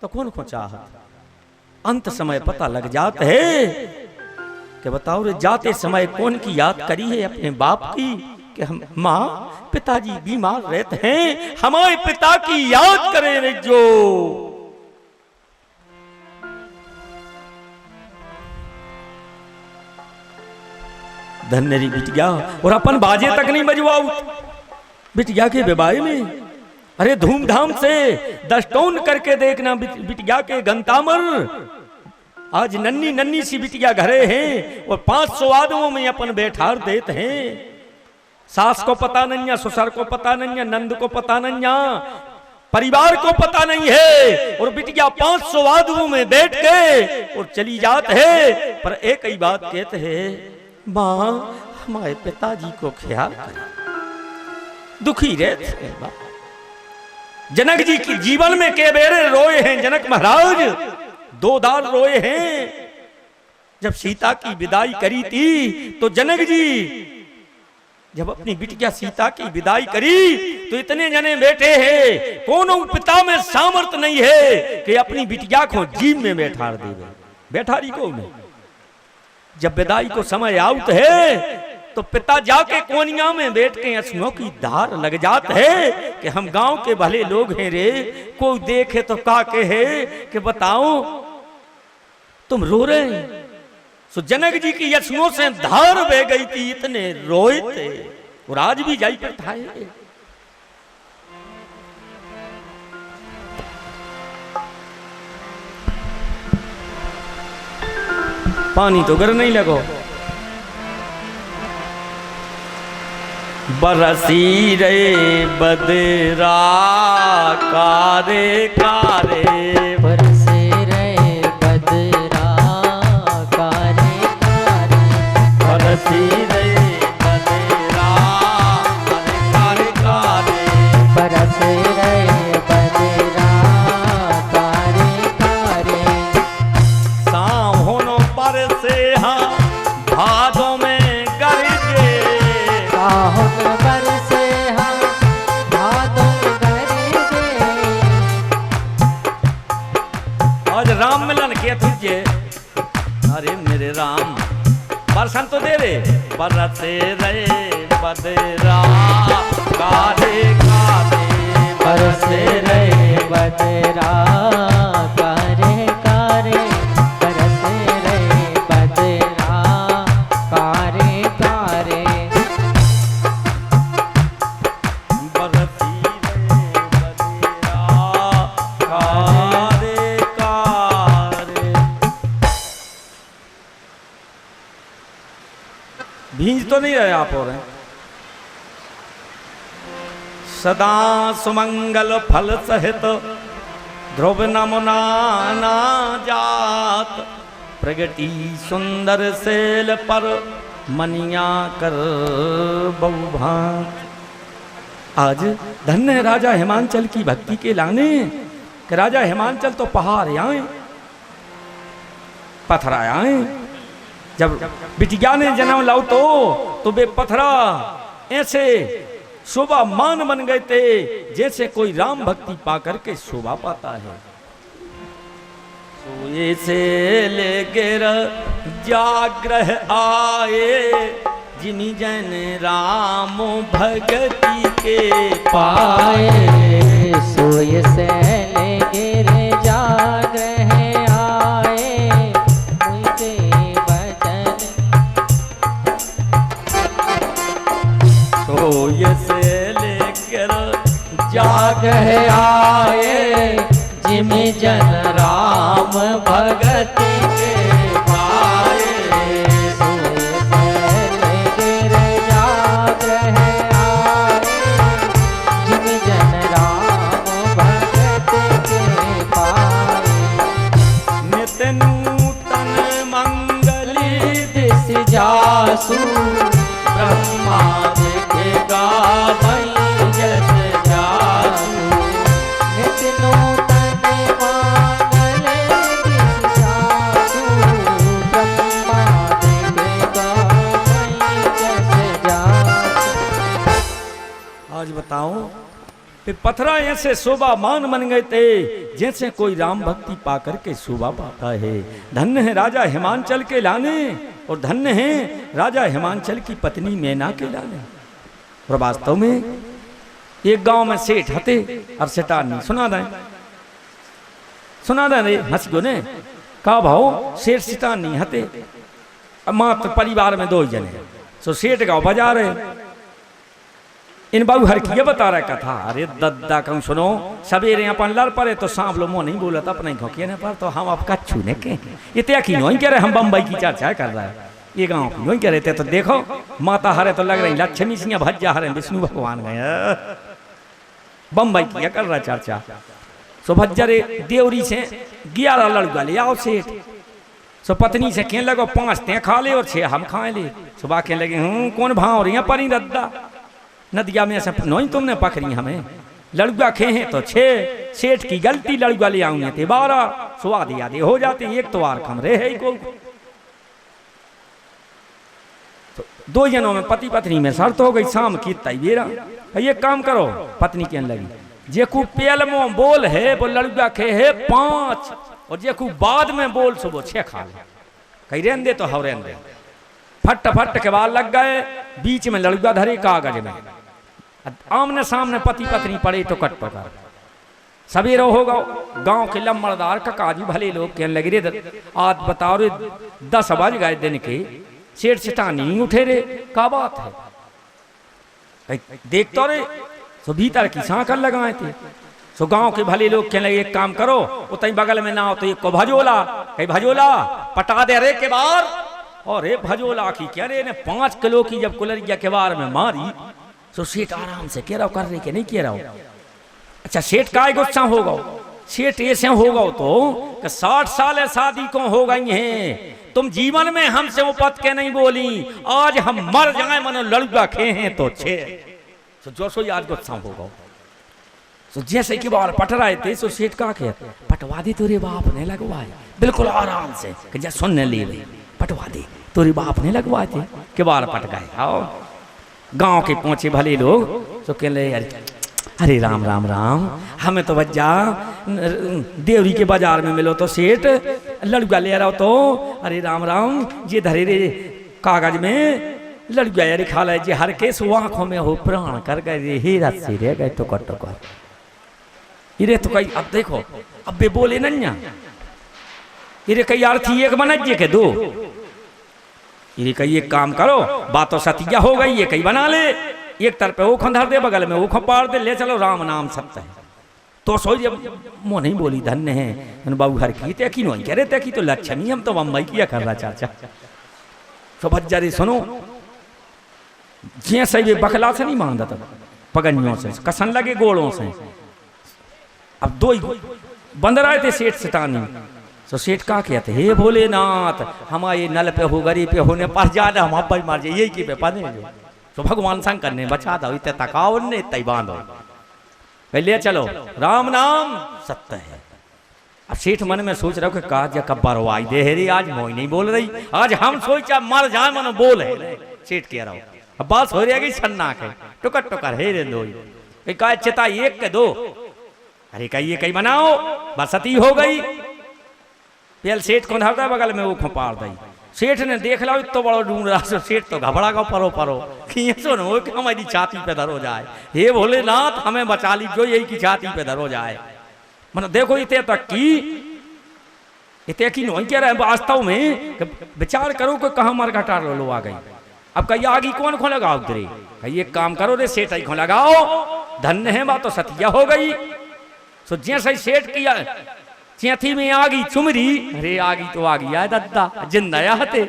तो कौन को चाहत? अंत समय पता लग जाता है कि बताओ रे जाते समय कौन की याद करी है अपने बाप की कि हम माँ पिताजी बीमार रहते हैं, हमारे पिता की याद करें रज्जो। धन्यरी बिटिया। और अपन बाजे तक नहीं बजवाऊ बिटिया के विवाह में। अरे धूमधाम से 10 टोन करके देखना बिटिया के गंतामर। आज नन्नी नन्नी सी बिटिया घरे हैं और 500 आदमों में अपन बैठार देते हैं। सास को पता नहीं है, ससुर को पता नहीं है, नंद को पता नहीं है, परिवार को पता नहीं है, और बिटिया 500 आदमों में बैठ के और चली जात है। पर एक ही बात कहते हैं, माँ हमारे पिताजी को ख्याल करें। दुखी रहते हैं। जनक जी की जीवन में के बेरे रोए हैं जनक महाराज, 2 दाल रोए हैं। जब सीता की विदाई करी थी तो जनक जी जब अपनी बिटिया सीता की विदाई करी तो इतने जने बैठे हैं, कोनो पिता में सामर्थ नहीं है कि अपनी बिटिया को जीव में बैठा दे। बैठारी को नहीं। जब विदाई को समय आउत है तो पिता जाके कोनिया में बैठ के आंसुओं की धार लग जात है कि हम गांव के भले लोग हैं रे, कोई देखे तो का कहे कि बताओ तुम रो रहे हैं। सो जनक जी की आंसुओं से धार बह गई थी, इतने रोए थे। और आज भी जाई पर था। पानी तो गर नहीं लगो। बरसी रे बदरा कारे कारे, बरसे रे बदरा कारे कारे, बरसी रे बदरा कारे कारे, बरसे रे बदरा कारे कारे। शाम होनो पर से हाँ भादों में गरजे, साहुन बरसे हाँ भादों गरजे। आज राम मिलन के तुझे, अरे मेरे राम बरसन तो दे रे। बरसे रे बदरा कारे कारे, बरसे रे बदरा कारे कारे, बरसे रे बदरा कारे कारे। बरसी रे बदरा कारे कारे। भींज तो नहीं रहे आप और हैं। सदा सुमंगल फल सहित ध्रुव नमुना ना जात, प्रगति सुंदर सेल पर मनिया कर बहुभात। आज धन्य है राजा हिमांचल की भक्ति के लाने, कि राजा हिमांचल तो पहाड़ आए, पथरा आए। जब बिटिया ने जन्म लाओ तो वे पथरा ऐसे शोभा मान बन गए थे जैसे कोई राम भक्ति पा करके शोभा पाता है। सोए से ले गिर जाग्रह आए, जिमी जन राम भगति के पाए। सोय से ले गिर जाग्रह आए, मुझे वचन। सोय से लेकर जाग्रह आए, जिमी जन राम भगति के पाए। जासु ब्रह्मा देखेगा भई जस जासु, नित्य नूतन मांगल दिस जासु, ब्रह्मा देखेगा भई जस जासु। आज बताओ कि पथरा ऐसे शोभा मान बन गए थे जैसे कोई राम भक्ति पाकर के शोभा पाता है। धन्य है राजा हिमांचल के लाने, और धन्य है राजा हिमांचल की पत्नी मैना के लाने। और वास्तव में एक गांव में सेठ हते और सेठानी सुना दें रे हंस गो ने का भाव सेठ सेठानी हते, मात्र परिवार में 2 जने। सो सेठ गाँव बजा रहे, इन बाबू हर की बता रहा कथा। अरे दद्दा कहूँ सुनो, सवेरे अपन लड़ पड़े तो सांप लो मोह नहीं बोला था अपने घोंके ने पर, तो हम आपका छूने के ये त्या की नहीं कह रहे, हम बम्बई की चर्चा कर रहा है, ये गाँव की नहीं कह रहे थे। तो देखो माता हरे तो लग रही लक्ष्मी सिंह भज्जा हरे विष्णु भगवान गए, बम्बई की कर रहा चर्चा। सो भज्जरे देवरी से 11 लड़का ले आओ सेठ। सो पत्नी से कहने लगो 5 ते खा ले और 6 हम खाए ले। सुबह कहने लगे कौन भाव रही परी दद्दा, नदिया में ऐसा नहीं तुमने पकड़ी हमें, लड़ुआ खे हैं तो 6, सेठ की गलती लड़ुआ ले आऊंगे थे 12, स्वाद यादे हो जाते, एक तो आर कम रहे को। तो 2 जनों में पति पत्नी में शर्त हो गई, शाम की तैयारा ये काम करो। पत्नी कहने लगी जेकू पेल में बोल है वो लड़ुआ खे है 5, और जेकू बाद में बोल सो वो 6 खा ले, कहीं रहन दे तो हव रहन दे। फट फट के बाल लग गए, बीच में लड़ुआ धरे कागज में, आमने सामने पति पत्नी पड़े तो कट पकार। सवेरा होगा गांव के लम्बरदार ककाजी भले लोग कहने लगे रे आज बताओ रे 10 बज गए दिन के, सेठ सेठानी नहीं उठे रे, क्या बात है देख तो रे। सो भीतर की सांकल लगाए थे। सो गांव के भले लोग कहने लगे एक काम करो, उतनी बगल में ना हो तो एक को भजोला, कहीं भजोला पटा दे रे के बार। और रे भजोला की कह रहे ने 5 किलो की जब कुलरिया के बार में मारी, तो सेठ आराम से कह रहा कर रहे के नहीं कह रहा हो। अच्छा सेठ का गुस्सा होगा, सेठ ऐसे होगा तो 60 साल शादी को हो गई हैं, तुम जीवन में हमसे उपत के नहीं बोली, आज हम मर जाए मनो लड़ुआ खे हैं तो 6। तो जो सो आज गुस्सा होगा। तो जैसे कि बार पट रहे थे तो सेठ का कह पटवा दे तेरे बाप ने लगवाए, बिल्कुल आराम से कि जा सुनने ले पटवा दे तेरे बाप ने लगवाए थे के बार पट गए। आओ गांव के पहुंचे भले लोग तो कह ले अरे राम राम राम, हमें तो बच्चा देवरी के बाजार में मिलो तो सेठ लड़ुआ ले रहा हो तो, अरे राम राम ये धरे रे कागज में लड़ुआ यार खा ले जे हर केस आंखों में हो प्राण कर गए हे रात से रह गए तो कट कर इरे तो कई। अब देखो अब बे बोले नन्या इरे कई अर्थी एक बनज्जे के 2, इरे कई एक काम करो बात तो सतिया हो गई, ये कई बना ले, एक तरफ वो खंधर दे बगल में वो खपाड़ दे, ले चलो राम नाम सत्य है। तो सोच मुँह नहीं बोली धन्य है बाबू हर की ते की नहीं कह रहे थे कि तो लक्ष्मी हम तो बम्बई किया कर रहा चाचा। तो भज्जा रे सुनो जे सही वे बकला से नहीं मांगता था, पगनियों से कसन लगे गोड़ों से। अब दो ही बंद रहे थे सेठ सितानी। तो सेठ का कहते, हे भोलेनाथ हमारे नल पे हो गरीब पे होने पर ज्यादा हम आप मार जाए यही की पे पाने जो। तो भगवान शंकर ने बचा दो, इतने तकाओ ने तय बांधो, ले चलो राम नाम सत्य है। अब सेठ मन में सोच रहा कि कहा कब्बर आई दे रे, आज मोई नहीं बोल रही, आज हम सोचा मर जाए मन बोल है। सेठ कह रहा हूँ अब बात हो रही है छन्ना के टुकर टुकर हे रे दो का चिता एक के दो। अरे कहिए कहीं बनाओ बसती हो गई। पेल सेठ को धरता बगल में वो खोपाड़ दी। सेठ ने देख लो तो बड़ो ढूंढ रहा, सेठ तो घबरा गो परो परो कि सुनो कि हमारी छाती पे धरो जाए, हे भोलेनाथ हमें बचा लीजिए यही की छाती पे धरो जाए। मतलब देखो इतने तक की नहीं कह रहे वास्तव में विचार करो कि कहाँ मार घटा लो आ गई। अब कही आगी कौन खो लगाओ तेरे, कही एक काम करो रे सेठ ही खो लगाओ, धन्य है बात तो सतिया हो गई। सो जैसे सेठ किया चैथी में आगी चुमरी, अरे आगी तो आगी आए दद्दा जिंदा हते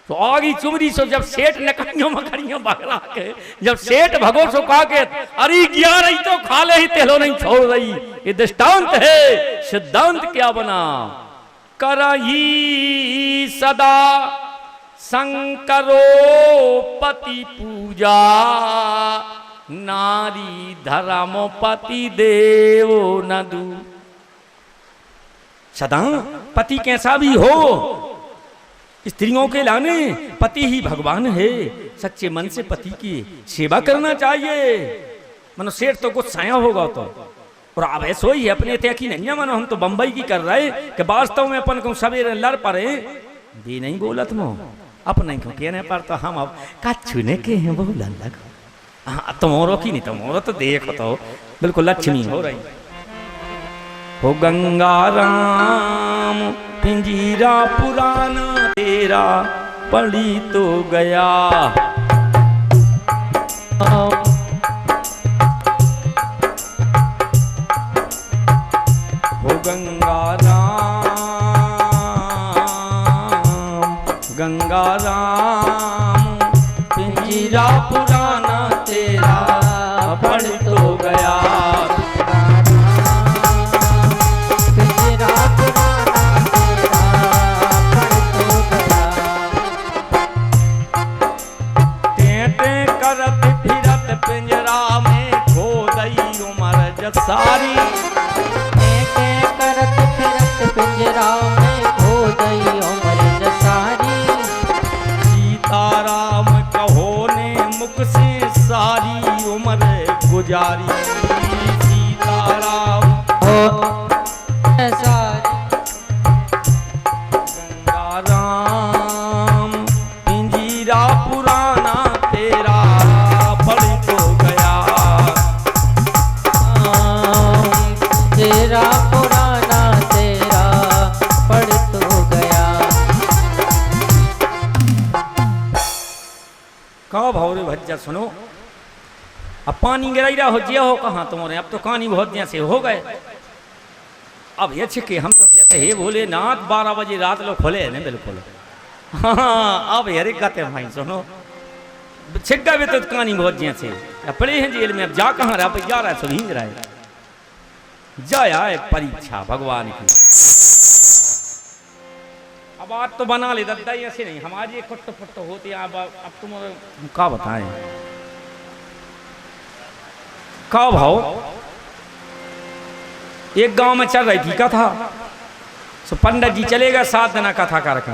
तो आगी चुमरी। सो जब सेठ नकड़ियों मकड़ियों बगला के जब सेठ भगो सो कहा के अरे गिया रही तो खा ले ही तेलो नहीं छोड़ रही। ये दृष्टांत है, सिद्धांत क्या बना, करही सदा शंकरो पति पूजा, नारी धर्म पति देवो नदु। सदा पति कैसा भी हो, स्त्रियों के लाने पति ही भगवान है। सच्चे मन से पति की सेवा करना चाहिए। मनो सेठ तो कुछ साया होगा तो, और अब ऐसा ही है अपने तय की नहीं है। मनो हम तो बंबई की कर रहे कि वास्तव में अपन को सवेरे लड़ पड़े भी नहीं बोलत मो अपने को कहने पर तो हम अब कछुने के हैं बोलन लगो। हाँ तुम्हारो की नहीं, तुम्हारो तो देखो तो बिल्कुल लक्ष्मी हो रही। हो गंगा राम पिंजीरा पुराना तेरा पड़ी तो गया। हो गंगा राम पिंजीरा पुराना तेरा पड़ तो गया। सारी करत फिरत पिंजरा में खो गई उम्र जसारी। सीताराम कहो ने मुख से सारी उम्र गुजारी। सीताराम सारी गंगा राम पिंजीरा पुराना तेरा पड़ तो गया। तेरा पुराना तेरा पड़ तो गया। कहो भौरे भज्जा सुनो, अब पानी गिराई रहा हो जिया हो कहाँ तुम्हारे, अब तो कहानी बहुत दिन से हो गए। अब ये छिके हम तो कहते हे भोलेनाथ 12 बजे रात लोग खोले है ना बिल्कुल। हाँ अब यार कहते भाई सुनो छिक्का भी तो कहानी बहुत दिन से पड़े हैं जेल में। अब जा कहाँ रहा, जा रहा है सो भींग रहा है, जाया है परीक्षा भगवान की। अब आज तो बना ले दद्दा ऐसे नहीं हमारी खुट्ट फुट्ट होती। अब तुम क्या बताएं का भाव। एक गांव में चल रही थी कथा, सो पंडित जी चले गए 7 दिन कथा करके।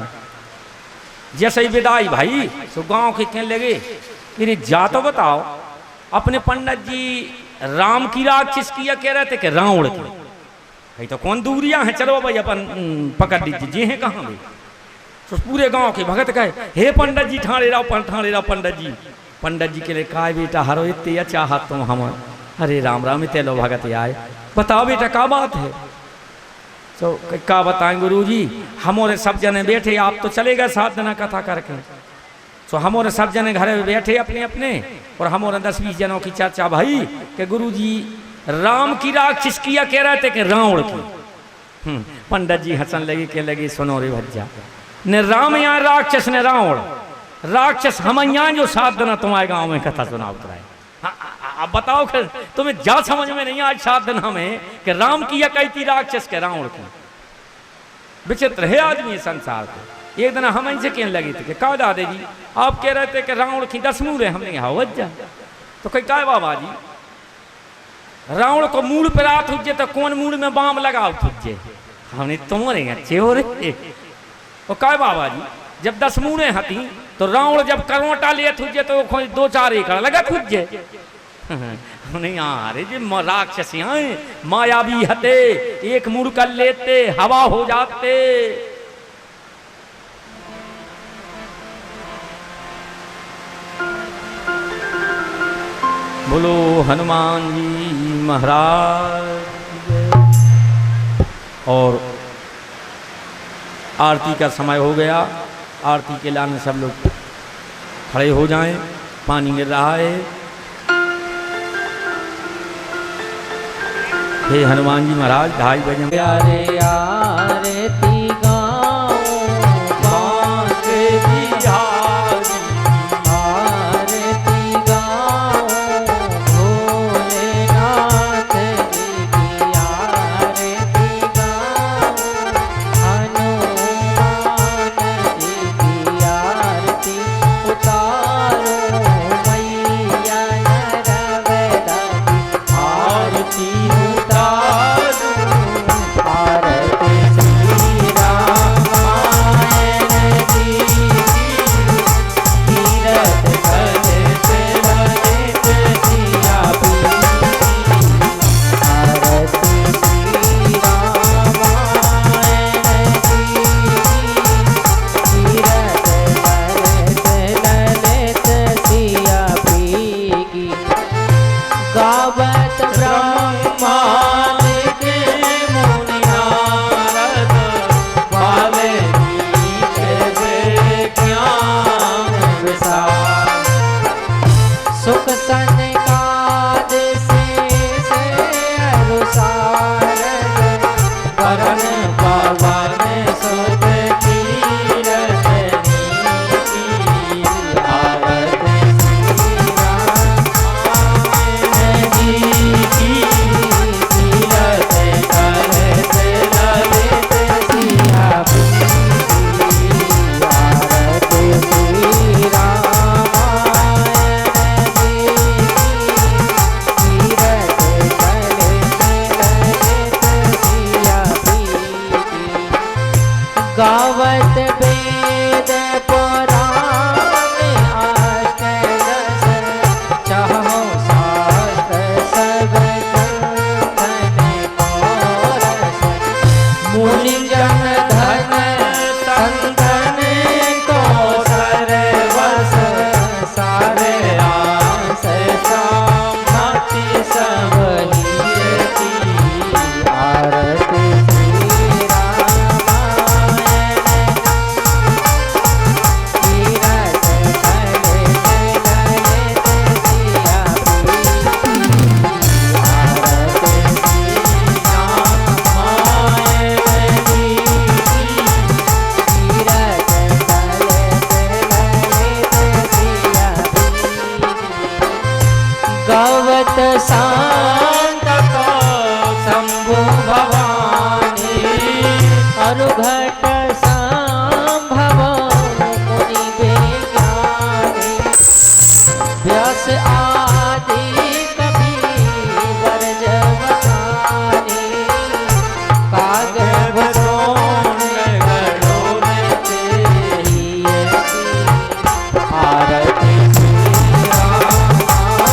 जैसे ही विदाई भाई सो गांव के कहने लगे कि जा तो बताओ अपने पंडित जी राम की राग किसकी कह रहे थे कि रावण की। भाई तो कौन दूरियां हैं, चलो भाई अपन पकड़ लीजिए जे हैं कहाँ भी। तो पूरे गांव के भगत कहे हे पंडित जी ठाणे रहो पंडित जी। पंडित जी के लिए कहा बेटा हरो इतने चाहत तुम हम। अरे राम राम इतने लो भगत आए, बताओ बेटा क्या बात है। तो क्या बताएं गुरु जी, हमारे सब जने बैठे, आप तो चले गए 7 दिन कथा करके। तो हमारे सब जने घर में बैठे अपने अपने, और हमारे 10-20 जनों की चर्चा भाई कि गुरु जी राम की राग किसकिया कह रहे थे कि रावण की। पंडित जी हंसन लगे, कह लगे सुनो रे भज्जा ने राम यहाँ राक्षस ने रावण। राक्षस हम यहाँ जो 7 दिन तुम्हारे गांव में कथा सुना उतराए। अब बताओ कि तुम्हें जा समझ में नहीं आज 7 दिन हमें कि राम की या कही थी राक्षस के रावण की। विचित्र है आदमी संसार को। एक दिन हम इनसे कहने लगी थी कि कहा दादे जी आप कह रहे थे कि रावण की 10 मूल है, हमने यहाँ वज्जा तो कही काय बाबा जी रावण को मूल पे रात हुजे तो कौन मूल में बाम लगाओ तुझे, हमने तुम्हारे अच्छे हो रहे वो काय बाबा जी जब 10 मूड़े हती तो रावण जब करवटा लिए तुझे तो 2-4 एकड़ लगा तुझे। हमने यहाँ अरे जी राक्षस यहाँ मायावी हते, एक मूड़ कर लेते हवा हो जाते। बोलो हनुमान जी महाराज। और आरती का समय हो गया, आरती के लाने सब लोग खड़े हो जाएं, पानी गिर रहा है। हे हनुमान जी महाराज 2:30 बजे प्यारे आरती गाओ बांके बिहारी, आरती गाओ भोलेनाथ जी की आरती गाओ हनुमान जी की आरती उतारो मैया नरवदा की आरती आरती श्री रामायण जी तीरथ कलश ललित सिया आरती श्री रामायण जी तीरथ कलश ललित सिया की गावत ब्रह्मादिक मुनि नारद वाल्मीकि विज्ञान विशाल सुख सनकाद शेष अनुसार वरण पवन सुत कीरत नीति आरती श्री रामायण जी की तीरथ कलश ललित सिया आरती श्री रामायण जी की तीरथ कलश ललित सिया गावत वेद पुराण अष्ट दश चाहो शास्त्र सब धन पौरस मुनि जन धन संतन को सर्वस सारे आस सामति सब हीरती आरती श्री रामायण तीरथ कलश ललित सिया आरती श्री रामायण जी तीरथ कलश ललित सिया गावत शांत को शंभु भवानी अरुघट संभव मुनि विज्ञानी व्यास आदि कवि वर्ज वसानी कागज सोन गणों तेरी आरती श्री रामायण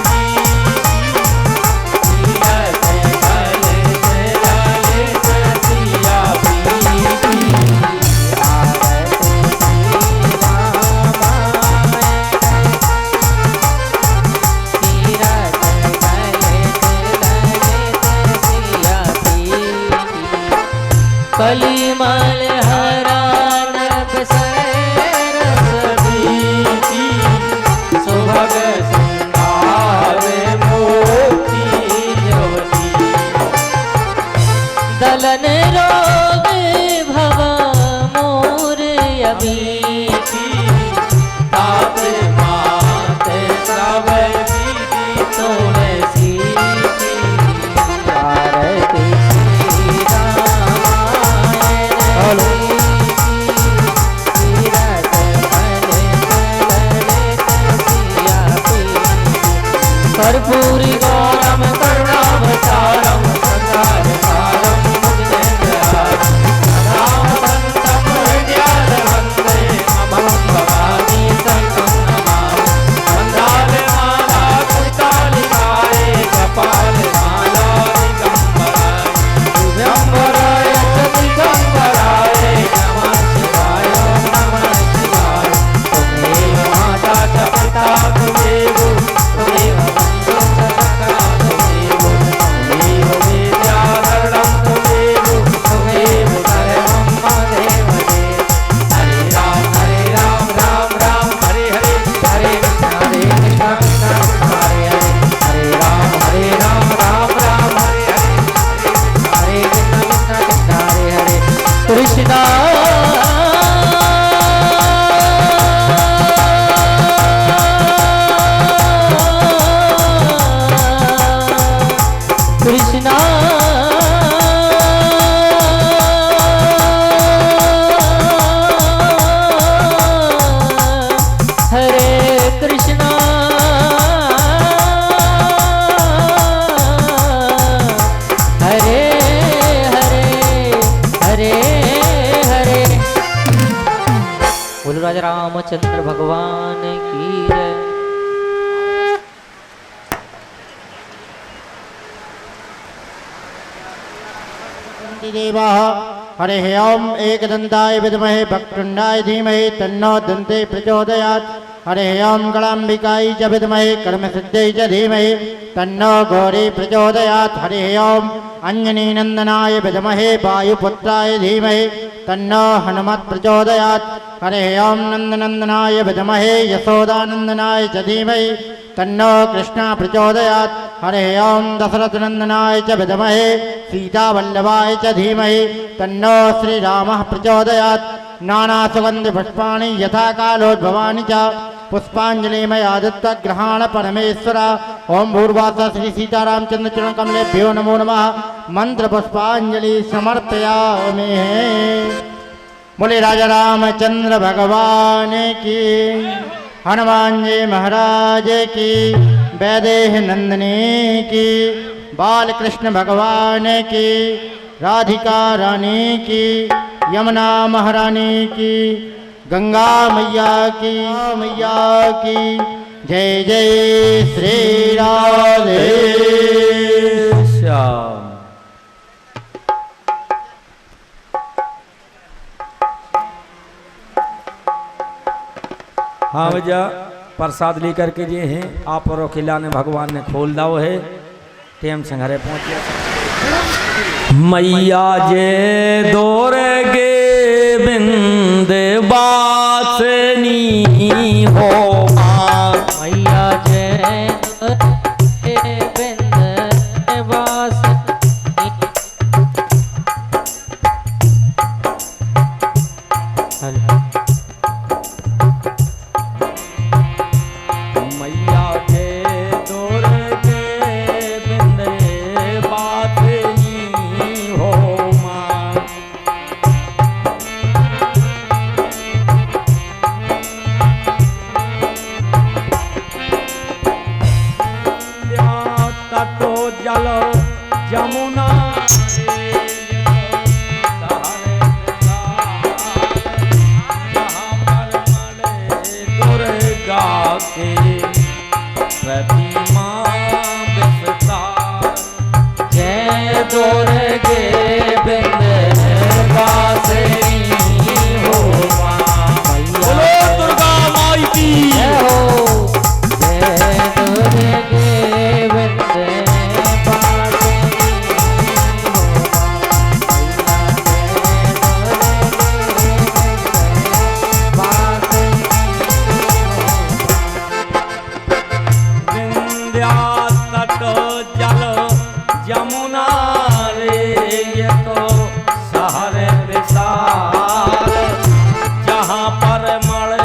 जी तीरथ कलश ललित सिया आरती श्री रामायण तीरथ कलश ललित सिया कलिमल हरा नभ सरस बीती सुभग सिंगार मोती ज्योति दलन रोग भव मोर अभीति कर्पूरी गौरम करुणावतारम संसारसारम भुजगेन्द्रहारम रामदन्तं हृदयारवन्दे अमलं भवानी सहितं नमामि वन्दाले माला कृतालिकाय कपालमाला दिगम्बराय दिगम्बराय च दिगम्बराय नमः शिवाय नमः शिवाय त्वमेव माता च पिता त्वमेव त्वमेव बन्धुश्च सखा त्वमेव त्वमेव विद्याधरणं त्वमेव त्वमेव सर्वं मदेव देव हरे राम राम राम हरे हरे हरे कृष्ण कृष्ण हरे हरे हरे राम राम राम हरे हरे हरे कृष्ण कृष्ण हरे हरे कृष्णा कृष्णा हरे कृष्णा हरे हरे हरे हरे बोलो राजा रामचंद्र भगवान की जय। देवाः हरिः ओम् एकदन्ताय विद्महे वक्रतुण्डाय धीमहि तन्नो दन्ते प्रचोदयात् हरिः ओम् गणाम्बिकायै च विद्महे कर्मसिद्ध्यै च धीमहि तन्नो घोरी प्रचोदयात् हरिः ओम् अञ्जनीनन्दनाय विद्महे वायुपुत्राय धीमहि तन्नो हनुमत् प्रचोदयात् हरिः ओम् नन्दनन्दनाय विद्महे यशोदानन्दनाय च धीमहि तन्नो कृष्ण प्रचोदयात् हरिः ओम् दशरथनन्दनाय च विद्महे सीतावल्लभाय च धीमहि तन्नो श्रीरामः प्रचोदयात् नानासुगन्धिपुष्पाणि यथा कालोद्भवानि च पुष्पाञ्जलिमया दत्त्वा ग्रहाण परमेश्वर ओं भूर्वासा श्री सीतारामचंद्र चरण कमलेभ्यो नमो नमः मंत्र पुष्पांजलि समर्पयामि। बोले राजा रामचंद्र भगवान की, हनुमान जी महाराज की, वैदेह नंदनी की, बालकृष्ण भगवान की, राधिका रानी की, यमुना महारानी की, गंगा मैया की जय जय श्री राधे श्याम। हाँ भैया प्रसाद लेकर के ये हैं आप और किला ने भगवान ने खोल दाओ है टेम संघरे पहुंच गया। मैया जे दौर गे बिंद बासनी हो मैया जय बिंद बासनी मैया जे दौर गे बिंद बासनी हो माँ तटो जल जमुना दुर्गा के प्रतिमा विस्तार जय दुर्गे बिंद बासनी हो बोलो दुर्गा माई की जय हो। जय दुर्गे बिंद बासनी विंध्या तट जल जमुना रे ये तो शहर विशाल जहाँ पर मल